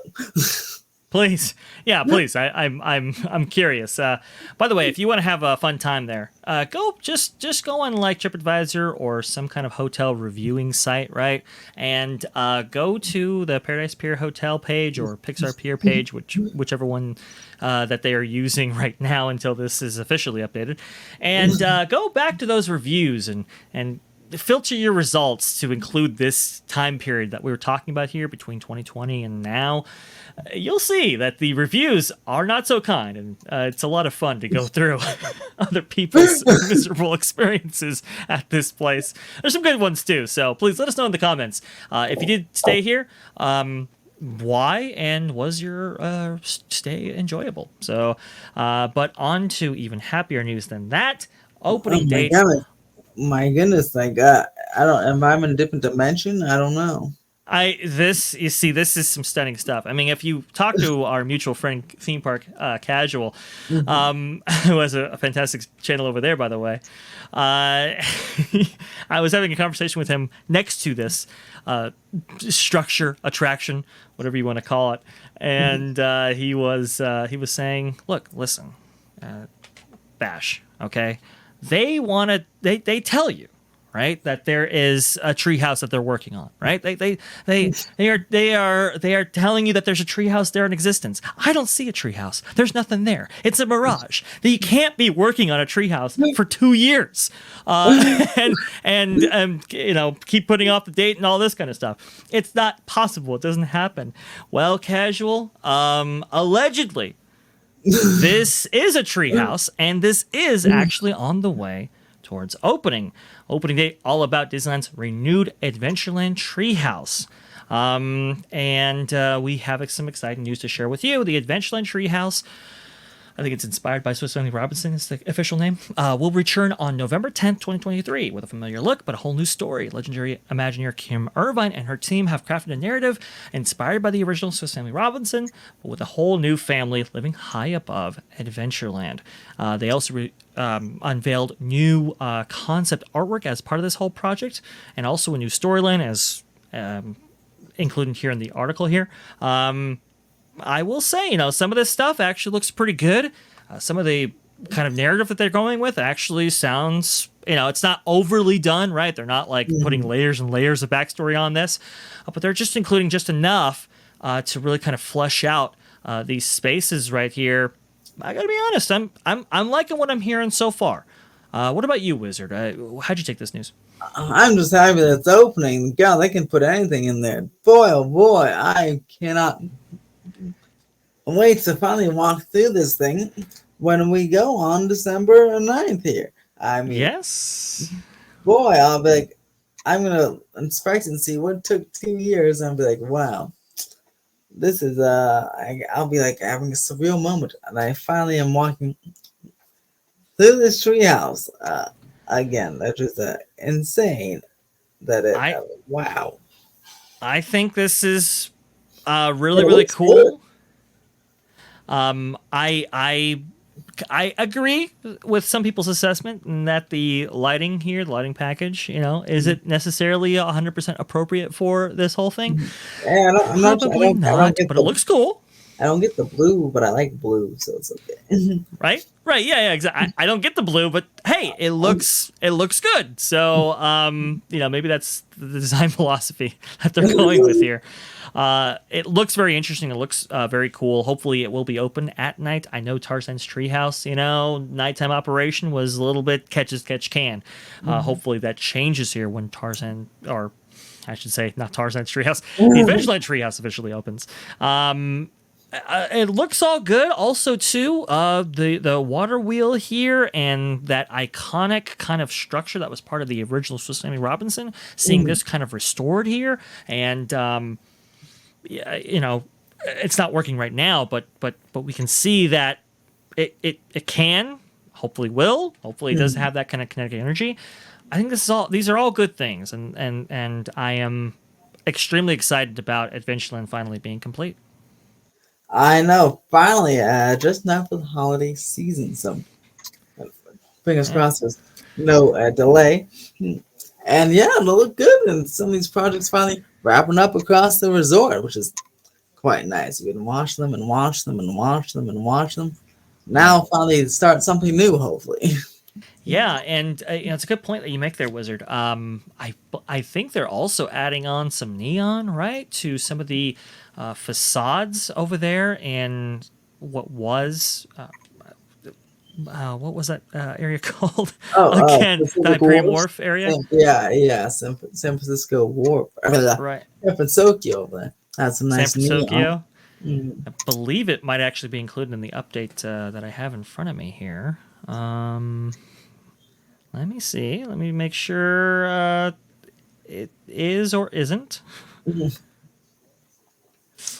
Please. Yeah, please. I'm curious. By the way, if you want to have a fun time there, go just go on TripAdvisor or some kind of hotel reviewing site, right? And go to the Paradise Pier Hotel page or Pixar Pier page, whichever one that they are using right now until this is officially updated. And go back to those reviews and filter your results to include this time period that we were talking about here between 2020 and now, you'll see that the reviews are not so kind, and it's a lot of fun to go through other people's miserable experiences at this place. There's some good ones too, so please let us know in the comments if you did stay here. Why, and was your stay enjoyable? So, but on to even happier news than that. Opening date. My goodness, like I don't. Am I in a different dimension? I don't know. This is some stunning stuff. I mean, if you talk to our mutual friend Theme Park Casual, who has a fantastic channel over there, by the way, I was having a conversation with him next to this structure, attraction, whatever you want to call it, and he was saying, "Look, listen, Vash, okay? They tell you." Right, that there is a treehouse that they're working on. Right, they are telling you that there's a treehouse there in existence. I don't see a treehouse. There's nothing there. It's a mirage. That you can't be working on a treehouse for 2 years, and keep putting off the date and all this kind of stuff. It's not possible. It doesn't happen. Well, Casual, allegedly, this is a treehouse, and this is actually on the way towards opening. Opening date, all about Disneyland's renewed Adventureland Treehouse. And we have some exciting news to share with you. The Adventureland Treehouse, I think it's inspired by Swiss Family Robinson, is the official name, will return on November 10th, 2023, with a familiar look, but a whole new story. Legendary Imagineer Kim Irvine and her team have crafted a narrative inspired by the original Swiss Family Robinson, but with a whole new family living high above Adventureland. They also unveiled new concept artwork as part of this whole project, and also a new storyline, as included here in the article here. I will say, some of this stuff actually looks pretty good. Some of the kind of narrative that they're going with actually sounds, it's not overly done, right? They're not like putting layers and layers of backstory on this, but they're just including just enough to really kind of flesh out these spaces right here. I gotta be honest, I'm liking what I'm hearing so far. What about you, Wizard? How'd you take this news? I'm just happy that it's opening. God, they can put anything in there. Boy, oh boy, I cannot wait to finally walk through this thing when we go on December 9th here. I mean, yes. Boy, I'll be like, I'm gonna inspect and see what took 2 years, and I'll be like, wow, this is I'll be like having a surreal moment, and I finally am walking through this treehouse again. That was insane. Wow. I think this is really, really cool. Good. I agree with some people's assessment in that the lighting here, the lighting package, is it necessarily 100% appropriate for this whole thing? Yeah, Probably not, but it looks cool. I don't get the blue, but I like blue, so it's okay. Right, yeah, exactly. I don't get the blue, but hey, it looks good. So, maybe that's the design philosophy that they're going with here. It looks very interesting. It looks very cool. Hopefully, it will be open at night. I know Tarzan's Treehouse, nighttime operation was a little bit catch as catch can. Hopefully, that changes here when Tarzan, or I should say, not Tarzan's Treehouse, the Adventureland Treehouse officially opens. It looks all good. Also, too, the water wheel here and that iconic kind of structure that was part of the original Swiss Family Robinson. Seeing this kind of restored here, and it's not working right now, but we can see that it can, hopefully will, hopefully it does have that kind of kinetic energy. I think these are all good things, and I am extremely excited about Adventureland finally being complete. I know, finally, just now for the holiday season, so fingers crossed there's no delay. And yeah, it'll look good, and some of these projects finally wrapping up across the resort, which is quite nice. You can watch them and watch them and watch them and watch them. Now finally start something new, hopefully. Yeah, and it's a good point that you make there, Wizard. I think they're also adding on some neon, right, to some of the facades over there, and what was what was that area called again? The Pacific Hyperion Wharf. Wharf area, Yeah. San Francisco Wharf. I mean, right? San Francisco there had some San nice neon. Francisco. I believe it might actually be included in the update that I have in front of me here. Let me see. Let me make sure it is or isn't. Mhm.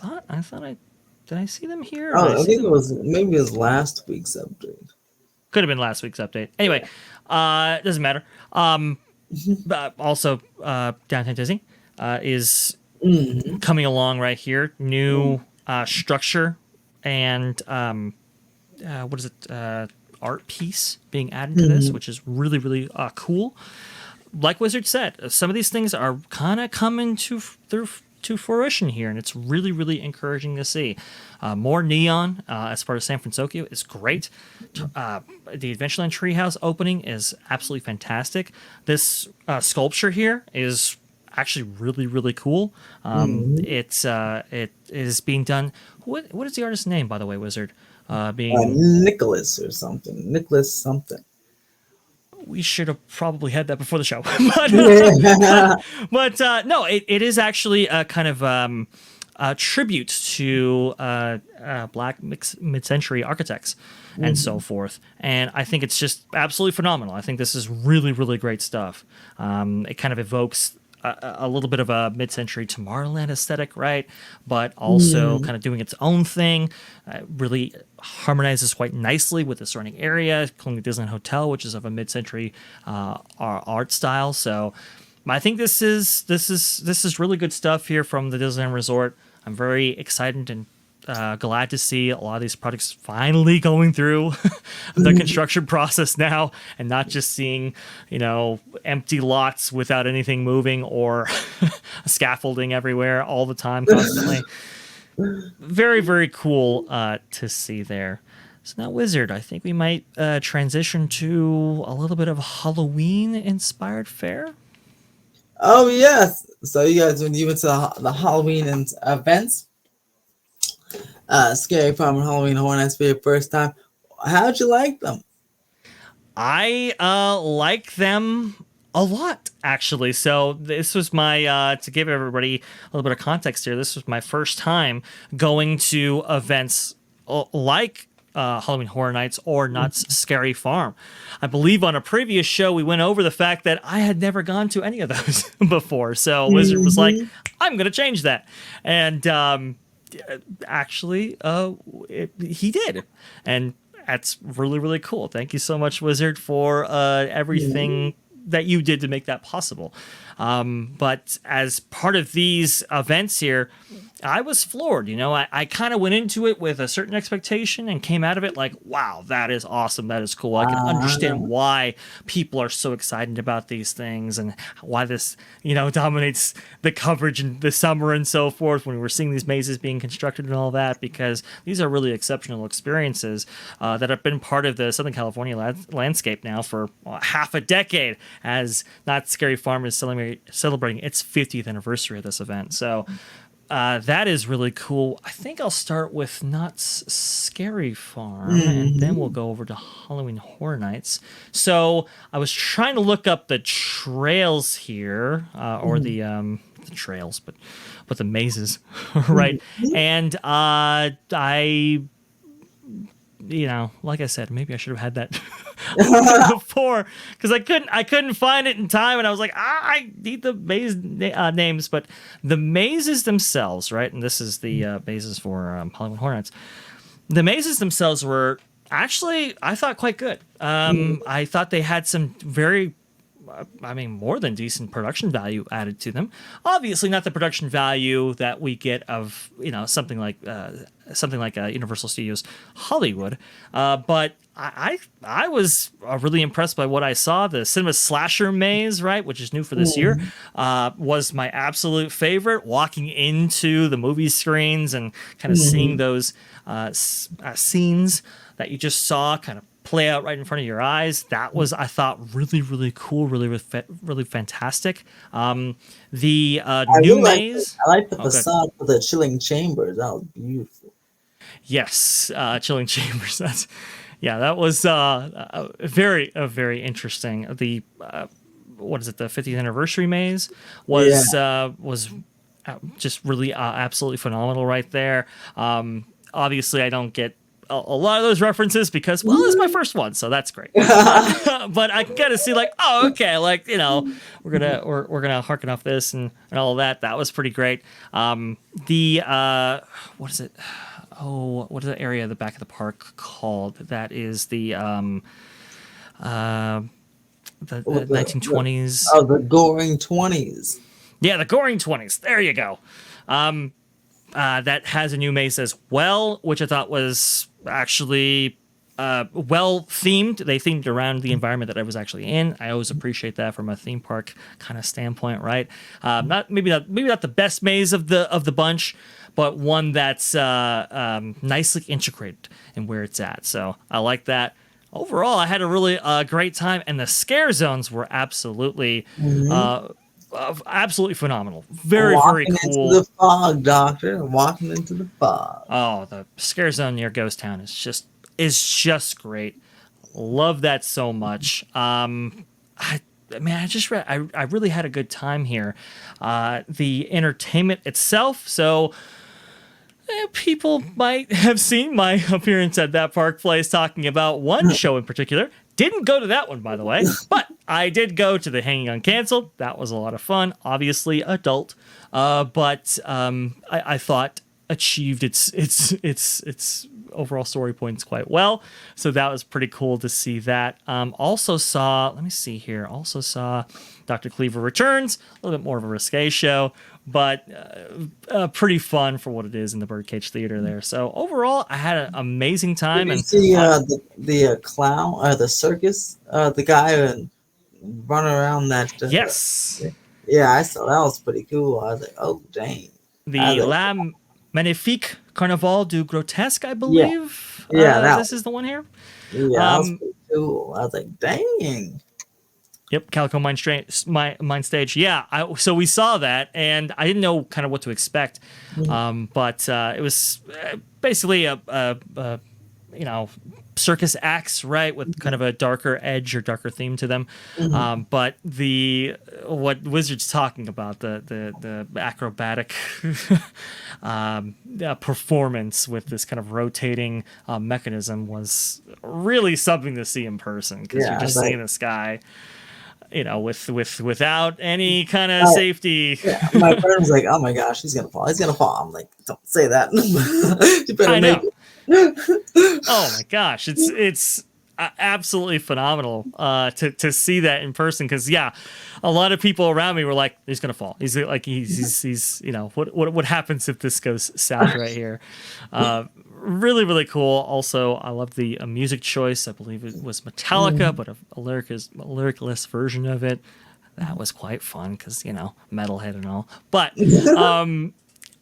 I did I see them here? Or did I Oh, I see think it them? was maybe it was last week's update. Could have been last week's update. Anyway, doesn't matter. But also, Downtown Disney is Mm-hmm. coming along right here. New structure and what is it? Art piece being added to this, Mm-hmm. which is really, really cool. Like Wizard said, some of these things are kind of coming to fruition here, and it's really, really encouraging to see. More neon as part of San Francisco is great. The Adventureland Treehouse opening is absolutely fantastic. This sculpture here is actually really, really cool. Mm-hmm. It is being done. What is the artist's name, by the way, Wizard? Being Nicholas or something. Nicholas something. We should have probably had that before the show, but Yeah. no, it is actually a kind of a tribute to Black mid-century architects and so forth. And I think it's just absolutely phenomenal. I think this is really, really great stuff. It kind of evokes a little bit of a mid-century Tomorrowland aesthetic, right? But also kind of doing its own thing. Really harmonizes quite nicely with the surrounding area, including the Disneyland Hotel, which is of a mid-century art style. So I think this is really good stuff here from the Disneyland Resort. I'm very excited and glad to see a lot of these projects finally going through the construction process now, and not just seeing empty lots without anything moving or scaffolding everywhere all the time constantly. Very, very cool to see there. So now, Wizard, I think we might transition to a little bit of Halloween inspired fare. Oh yes. So you guys, when you went to the Halloween events, Scary Farm and Halloween Horror Nights for your first time, how'd you like them? I like them a lot, actually. So this was my to give everybody a little bit of context here. This was my first time going to events like Halloween Horror Nights or Knott's Scary Farm. I believe on a previous show we went over the fact that I had never gone to any of those before. So Wizard was like, "I'm going to change that," and actually, he did, and that's really, really cool. Thank you so much, Wizard, for everything that you did to make that possible. But as part of these events here, I was floored. I kind of went into it with a certain expectation and came out of it like, wow, that is awesome. That is cool. I can understand why people are so excited about these things and why this, dominates the coverage in the summer and so forth when we're seeing these mazes being constructed and all that, because these are really exceptional experiences that have been part of the Southern California landscape now for half a decade, as Knott's Scary Farm is celebrating its 50th anniversary of this event. So that is really cool. I think I'll start with Knott's Scary Farm, and then we'll go over to Halloween Horror Nights. So I was trying to look up the trails here, or the trails, but the mazes, right? And I like I said, maybe I should have had that before, because I couldn't find it in time, and I was like, I need the maze names. But the mazes themselves, right? And this is the mazes for Halloween Horror Nights. The mazes themselves were actually, I thought, quite good. I thought they had some very, more than decent production value added to them. Obviously, not the production value that we get of something like Universal Studios Hollywood, but I was really impressed by what I saw. The Cinema Slasher Maze, right, which is new for this year, was my absolute favorite. Walking into the movie screens and kind of seeing those scenes that you just saw kind of play out right in front of your eyes. That was, I thought, really, really cool, really fantastic. The new maze. I like the facade for the Chilling Chambers. That was beautiful. Yes, Chilling Chambers. Yeah, that was very interesting. The what is it? The 50th anniversary maze Yeah. was just really absolutely phenomenal right there. Obviously, I don't get a lot of those references because, well, it's my first one, so that's great. But I gotta see like, oh, okay, like we're gonna harken off this and all of that. That was pretty great. The what is it? Oh, what is the area at the back of the park called? That is the With the, 1920s. the goring 20s. Yeah, the Goring 20s. There you go. That has a new maze as well, which I thought was actually well themed. They themed around the environment that I was actually in. I always appreciate that from a theme park kind of standpoint, right? Not the best maze of the bunch, but one that's nicely integrated in where it's at. So I like that. Overall, I had a really great time, and the scare zones were absolutely absolutely phenomenal. Very Walking into cool. the fog, Doctor. Walking into the fog. Oh, the scare zone near Ghost Town is just great. Love that so much. I really had a good time here. The entertainment itself, so people might have seen my appearance at that park place talking about one show in particular. Didn't go to that one, by the way, but I did go to the Hanging Uncanceled. That was a lot of fun. Obviously adult, but I thought achieved its overall story points quite well. So that was pretty cool to see that. Also saw, let me see here. Also saw Dr. Cleaver Returns, a little bit more of a risque show, but pretty fun for what it is in the Birdcage Theater there. So overall, I had an amazing time. Did you And see the clown or the circus? The guy run around that. yes, Yeah, I saw that was pretty cool. I was like, oh dang. I the was like, La Magnifique Carnaval du Grotesque, I yeah, believe. yeah, This is the one here. that was pretty cool. I was like, dang. Yep, Calico Mind Stage. Yeah, so we saw that, and I didn't know kind of what to expect, but it was basically a circus acts, right, with kind of a darker edge or darker theme to them. But what Wizard's talking about, the acrobatic performance with this kind of rotating mechanism was really something to see in person, because Yeah, you're just like, seeing this guy, without any kind of safety. yeah, my friend was like, "Oh my gosh, he's gonna fall! He's gonna fall!" I'm like, "Don't say that. You better I make know. it." Oh my gosh, it's absolutely phenomenal to see that in person. Because yeah, a lot of people around me were like, "He's gonna fall. He's what happens if this goes south right here?" Really cool. Also, I love the music choice. I believe it was Metallica, but a lyricless version of it. That was quite fun because metalhead and all. But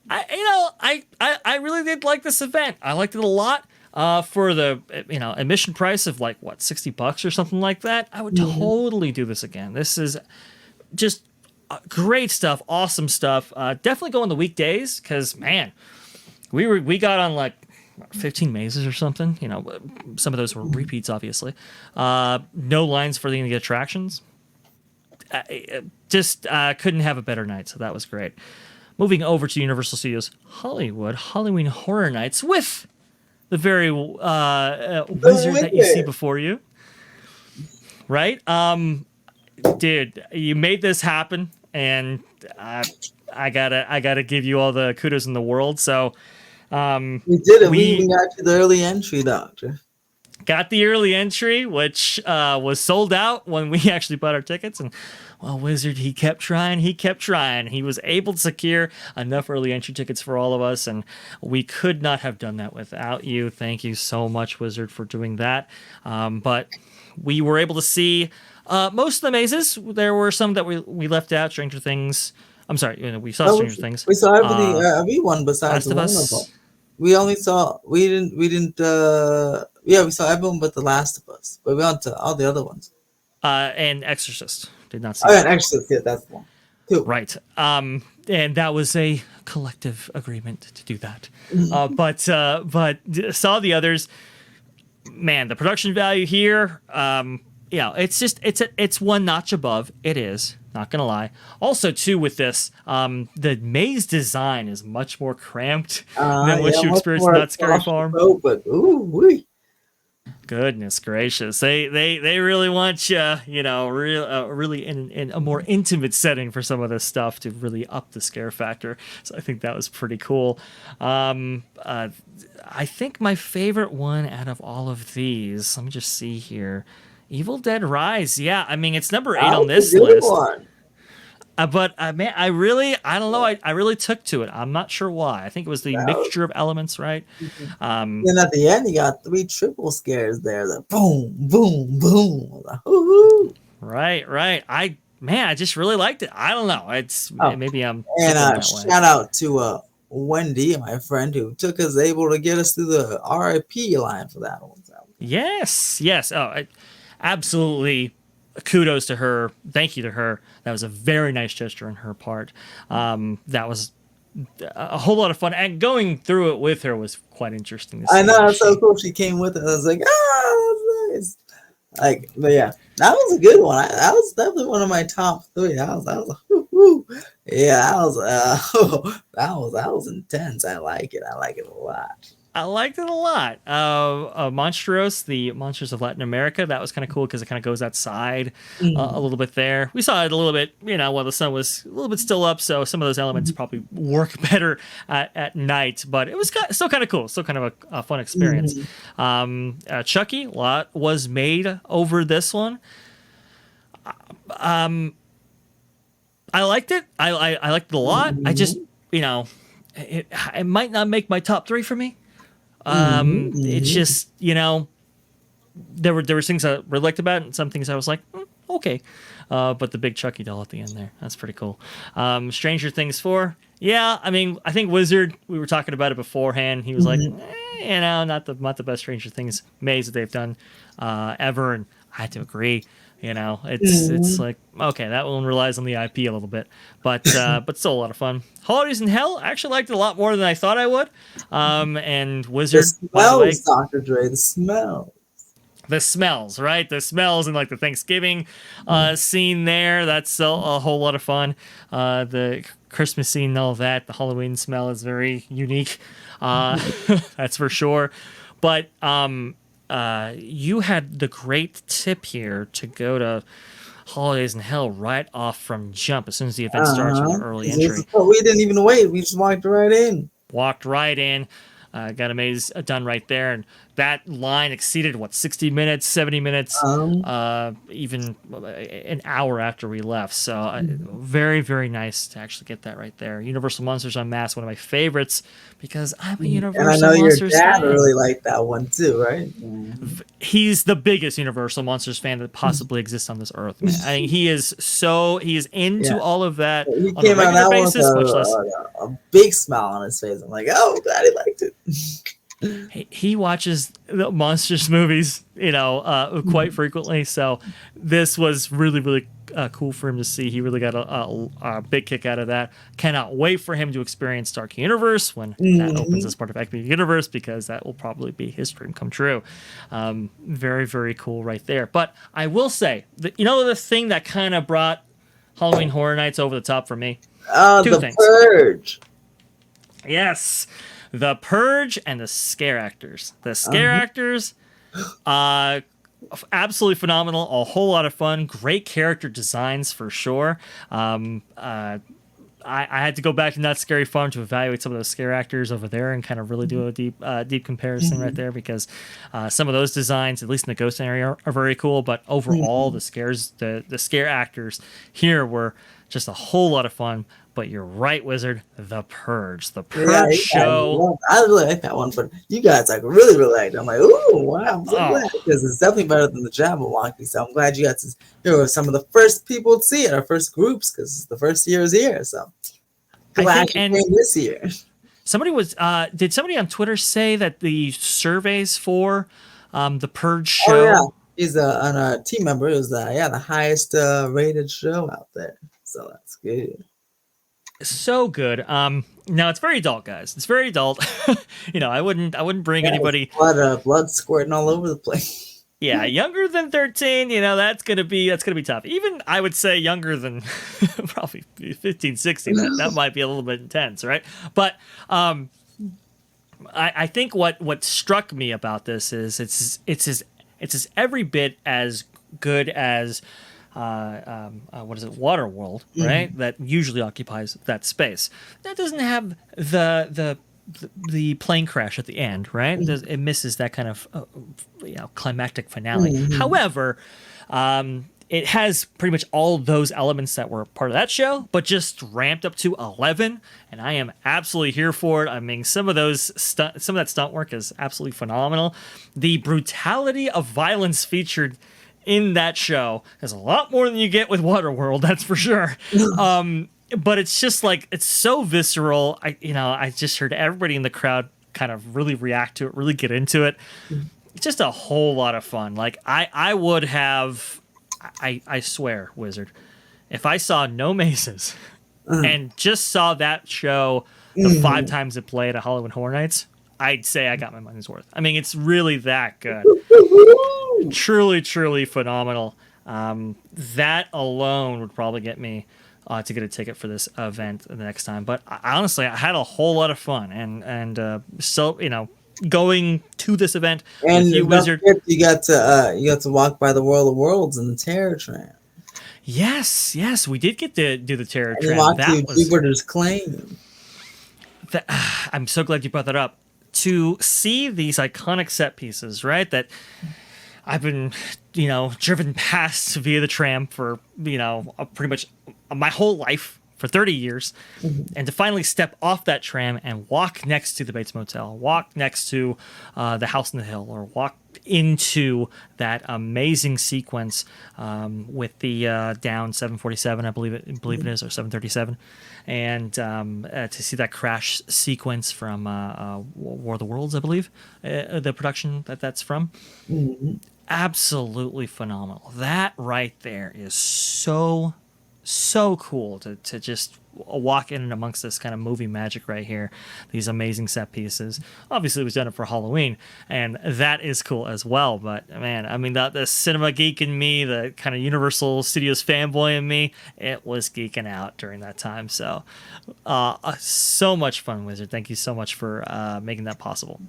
I really did like this event. I liked it a lot. For the admission price of like what, $60 or something like that, I would totally do this again. This is just great stuff, awesome stuff. Definitely go on the weekdays because man, we got on like 15 mazes or something. Some of those were repeats, obviously. No lines for the attractions. Just couldn't have a better night, so that was great. Moving over to Universal Studios Hollywood, Halloween Horror Nights with the very wizard that you see before you. Right? Dude, you made this happen, and I gotta give you all the kudos in the world. So We did it. We even got to the early entry, Doctor. Got the early entry, which was sold out when we actually bought our tickets. And, well, Wizard, he kept trying. He was able to secure enough early entry tickets for all of us, and we could not have done that without you. Thank you so much, Wizard, for doing that. But we were able to see most of the mazes. There were some that we left out. Stranger Things. I'm sorry, we saw Stranger Things. We saw everyone besides Last of one Us. of them. We didn't we saw everyone but The Last of Us, but we went to all the other ones. And Exorcist. Did not see Oh, that. and Exorcist, yeah, that's the one. Two. Right. And that was a collective agreement to do that. But saw the others. man, the production value here, it's one notch above. It is, not gonna lie. Also, too, with this, the maze design is much more cramped than what Yeah, you much experienced in more that scary farm. claustrophobic. Ooh, wee. Goodness gracious, they really want you, really in a more intimate setting for some of this stuff to really up the scare factor. So I think that was pretty cool. I think my favorite one out of all of these, let me just see here, Evil Dead Rise. Yeah, I mean it's number 8 That on was a this good list. one. But man, I don't know. I really took to it. I'm not sure why. I think it was the mixture of elements, right? Then at the end, you got 3 triple scares there. The boom, boom, boom. Like, woo-hoo. Right. I just really liked it. I don't know. It's Oh, maybe I'm and tickled that way. shout out to Wendy, my friend, who took us able to get us through the RIP line for that one. Yes. Oh, absolutely. Kudos to her. Thank you to her. That was a very nice gesture on her part. That was a whole lot of fun, and going through it with her was quite interesting to see. I know, it's so cool. She came with us. I was like, that's nice. Like, but yeah, that was a good one. That was definitely one of my top 3. That was woo. Yeah, that was intense. I like it. I like it a lot. I liked it a lot. Monstros, the Monsters of Latin America, that was kind of cool because it kind of goes outside a little bit there. We saw it a little bit, while the sun was a little bit still up, so some of those elements probably work better at night, but it was still kind of cool, still kind of a fun experience. Chucky, a lot was made over this one. I liked it. I liked it a lot. I just, it might not make my top 3 for me. It's just, there were things I really liked about it, and some things I was like, okay. But the big Chucky doll at the end there, that's pretty cool. Stranger Things 4, yeah, I mean, I think Wizard, we were talking about it beforehand. He was like, not the best Stranger Things maze that they've done ever, and I had to agree. It's like, okay, that one relies on the IP a little bit, but still a lot of fun. Holidays in Hell, I actually liked it a lot more than I thought I would. And Wizard, by the way, Dr. Dre, the smell. The smells, right? The smells and like the Thanksgiving scene there. That's a whole lot of fun. The Christmas scene and all of that. The Halloween smell is very unique. That's for sure. But you had the great tip here to go to Holidays in Hell right off from jump as soon as the event starts with an early entry. We didn't even wait. We just walked right in. Walked right in. Got a maze done right there, and that line exceeded 60 minutes, 70 minutes, even an hour after we left. So very, very nice to actually get that right there. Universal Monsters Unmasked, one of my favorites, because I'm a Universal and I know Monsters your dad fan. really liked that one too, right? He's the biggest Universal Monsters fan that possibly exists on this earth, man. I mean, he is into all of that He on a came out regular that basis, one much with less. a big smile on his face. I'm like, oh, I'm glad he liked it. He watches the Monsters movies, quite frequently. So this was really, really cool for him to see. He really got a big kick out of that. Cannot wait for him to experience Dark Universe when that opens as part of Epic Universe, because that will probably be his dream come true. Very, very cool right there. But I will say, the thing that kind of brought Halloween Horror Nights over the top for me? Two The things. Purge. Yes. The Purge and the scare actors. The scare actors, absolutely phenomenal. A whole lot of fun. Great character designs for sure. I had to go back to Not Scary Farm to evaluate some of those scare actors over there and kind of really do a deep comparison right there, because some of those designs, at least in the ghost area, are very cool. But overall, the scare actors here were just a whole lot of fun. But you're right, Wizard. The Purge. The Purge show. I really like that one, but you guys really liked it. I'm like, ooh, wow, I'm so glad, because it's definitely better than the Jabberwocky. So I'm glad you got to. You were some of the first people to see it, our first groups, because the first year is here. So glad you came this year. Somebody did somebody on Twitter say that the surveys for the Purge show? Oh, yeah. He's a team member. It was the highest rated show out there. So that's good. So good. Now it's very adult, guys. It's very adult. I wouldn't bring anybody. Blood squirting all over the place. Yeah, younger than 13, that's gonna be tough. Even I would say younger than probably 15, 16. That might be a little bit intense, right? But I think what struck me about this is it's every bit as good as what is it, Waterworld, right? That usually occupies that space. That doesn't have the plane crash at the end, right? It misses that kind of climactic finale. However, it has pretty much all those elements that were part of that show, but just ramped up to 11, and I am absolutely here for it. I mean, some of that stunt work is absolutely phenomenal. The brutality of violence featured in that show is a lot more than you get with Waterworld, that's for sure. But it's just like, it's so visceral. I just heard everybody in the crowd kind of really react to it, really get into it. It's just a whole lot of fun. Like I would have, I swear, Wizard, if I saw no Maces and just saw that show the 5 times it played at Halloween Horror Nights, I'd say I got my money's worth. I mean, it's really that good. Truly, truly phenomenal. That alone would probably get me to get a ticket for this event the next time. But honestly, I had a whole lot of fun, and so going to this event And with you, Wizard. You got to walk by the World of Worlds and the Terror Tram. Yes, we did get to do the Terror And Tram. walk That to was Jupiter's Claim. I'm so glad you brought that up. To see these iconic set pieces, right? That I've been, driven past via the tram for, pretty much my whole life, for 30 years. And to finally step off that tram and walk next to the Bates Motel, walk next to the House on the Hill, or walk into that amazing sequence with the down 747, I believe it is, or 737. And to see that crash sequence from War of the Worlds, I believe, the production that's from. Absolutely phenomenal. That right there is so cool to just walk in and amongst this kind of movie magic right here. These amazing set pieces. Obviously, we've done it for Halloween, and that is cool as well. But man, I mean, the cinema geek in me, the kind of Universal Studios fanboy in me, it was geeking out during that time. So, so much fun, Wizard. Thank you so much for making that possible.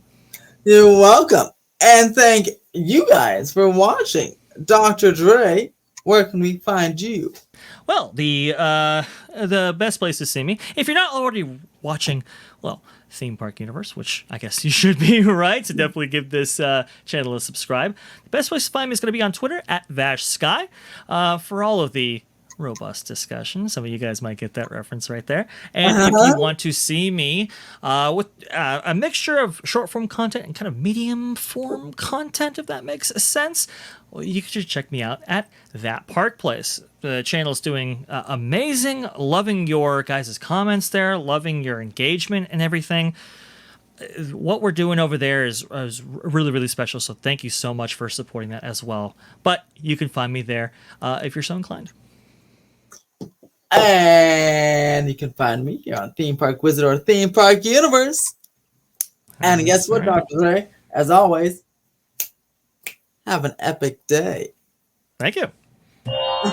You're welcome. And thank you guys for watching. Dr. Dre, where can we find you? Well, the best place to see me, if you're not already watching, well, Theme Park Universe, which I guess you should be, right? So definitely give this channel a subscribe. The best place to find me is going to be on Twitter at VashSky for all of the robust discussion. Some of you guys might get that reference right there. And if you want to see me with a mixture of short form content and kind of medium form content, if that makes sense, well, you can just check me out at That Park Place. The channel's doing amazing. Loving your guys' comments there. Loving your engagement and everything. What we're doing over there is really, really special. So thank you so much for supporting that as well. But you can find me there if you're so inclined. And you can find me here on Theme Park Wizard or Theme Park Universe. And guess what, Dr. Dre? As always, have an epic day. Thank you.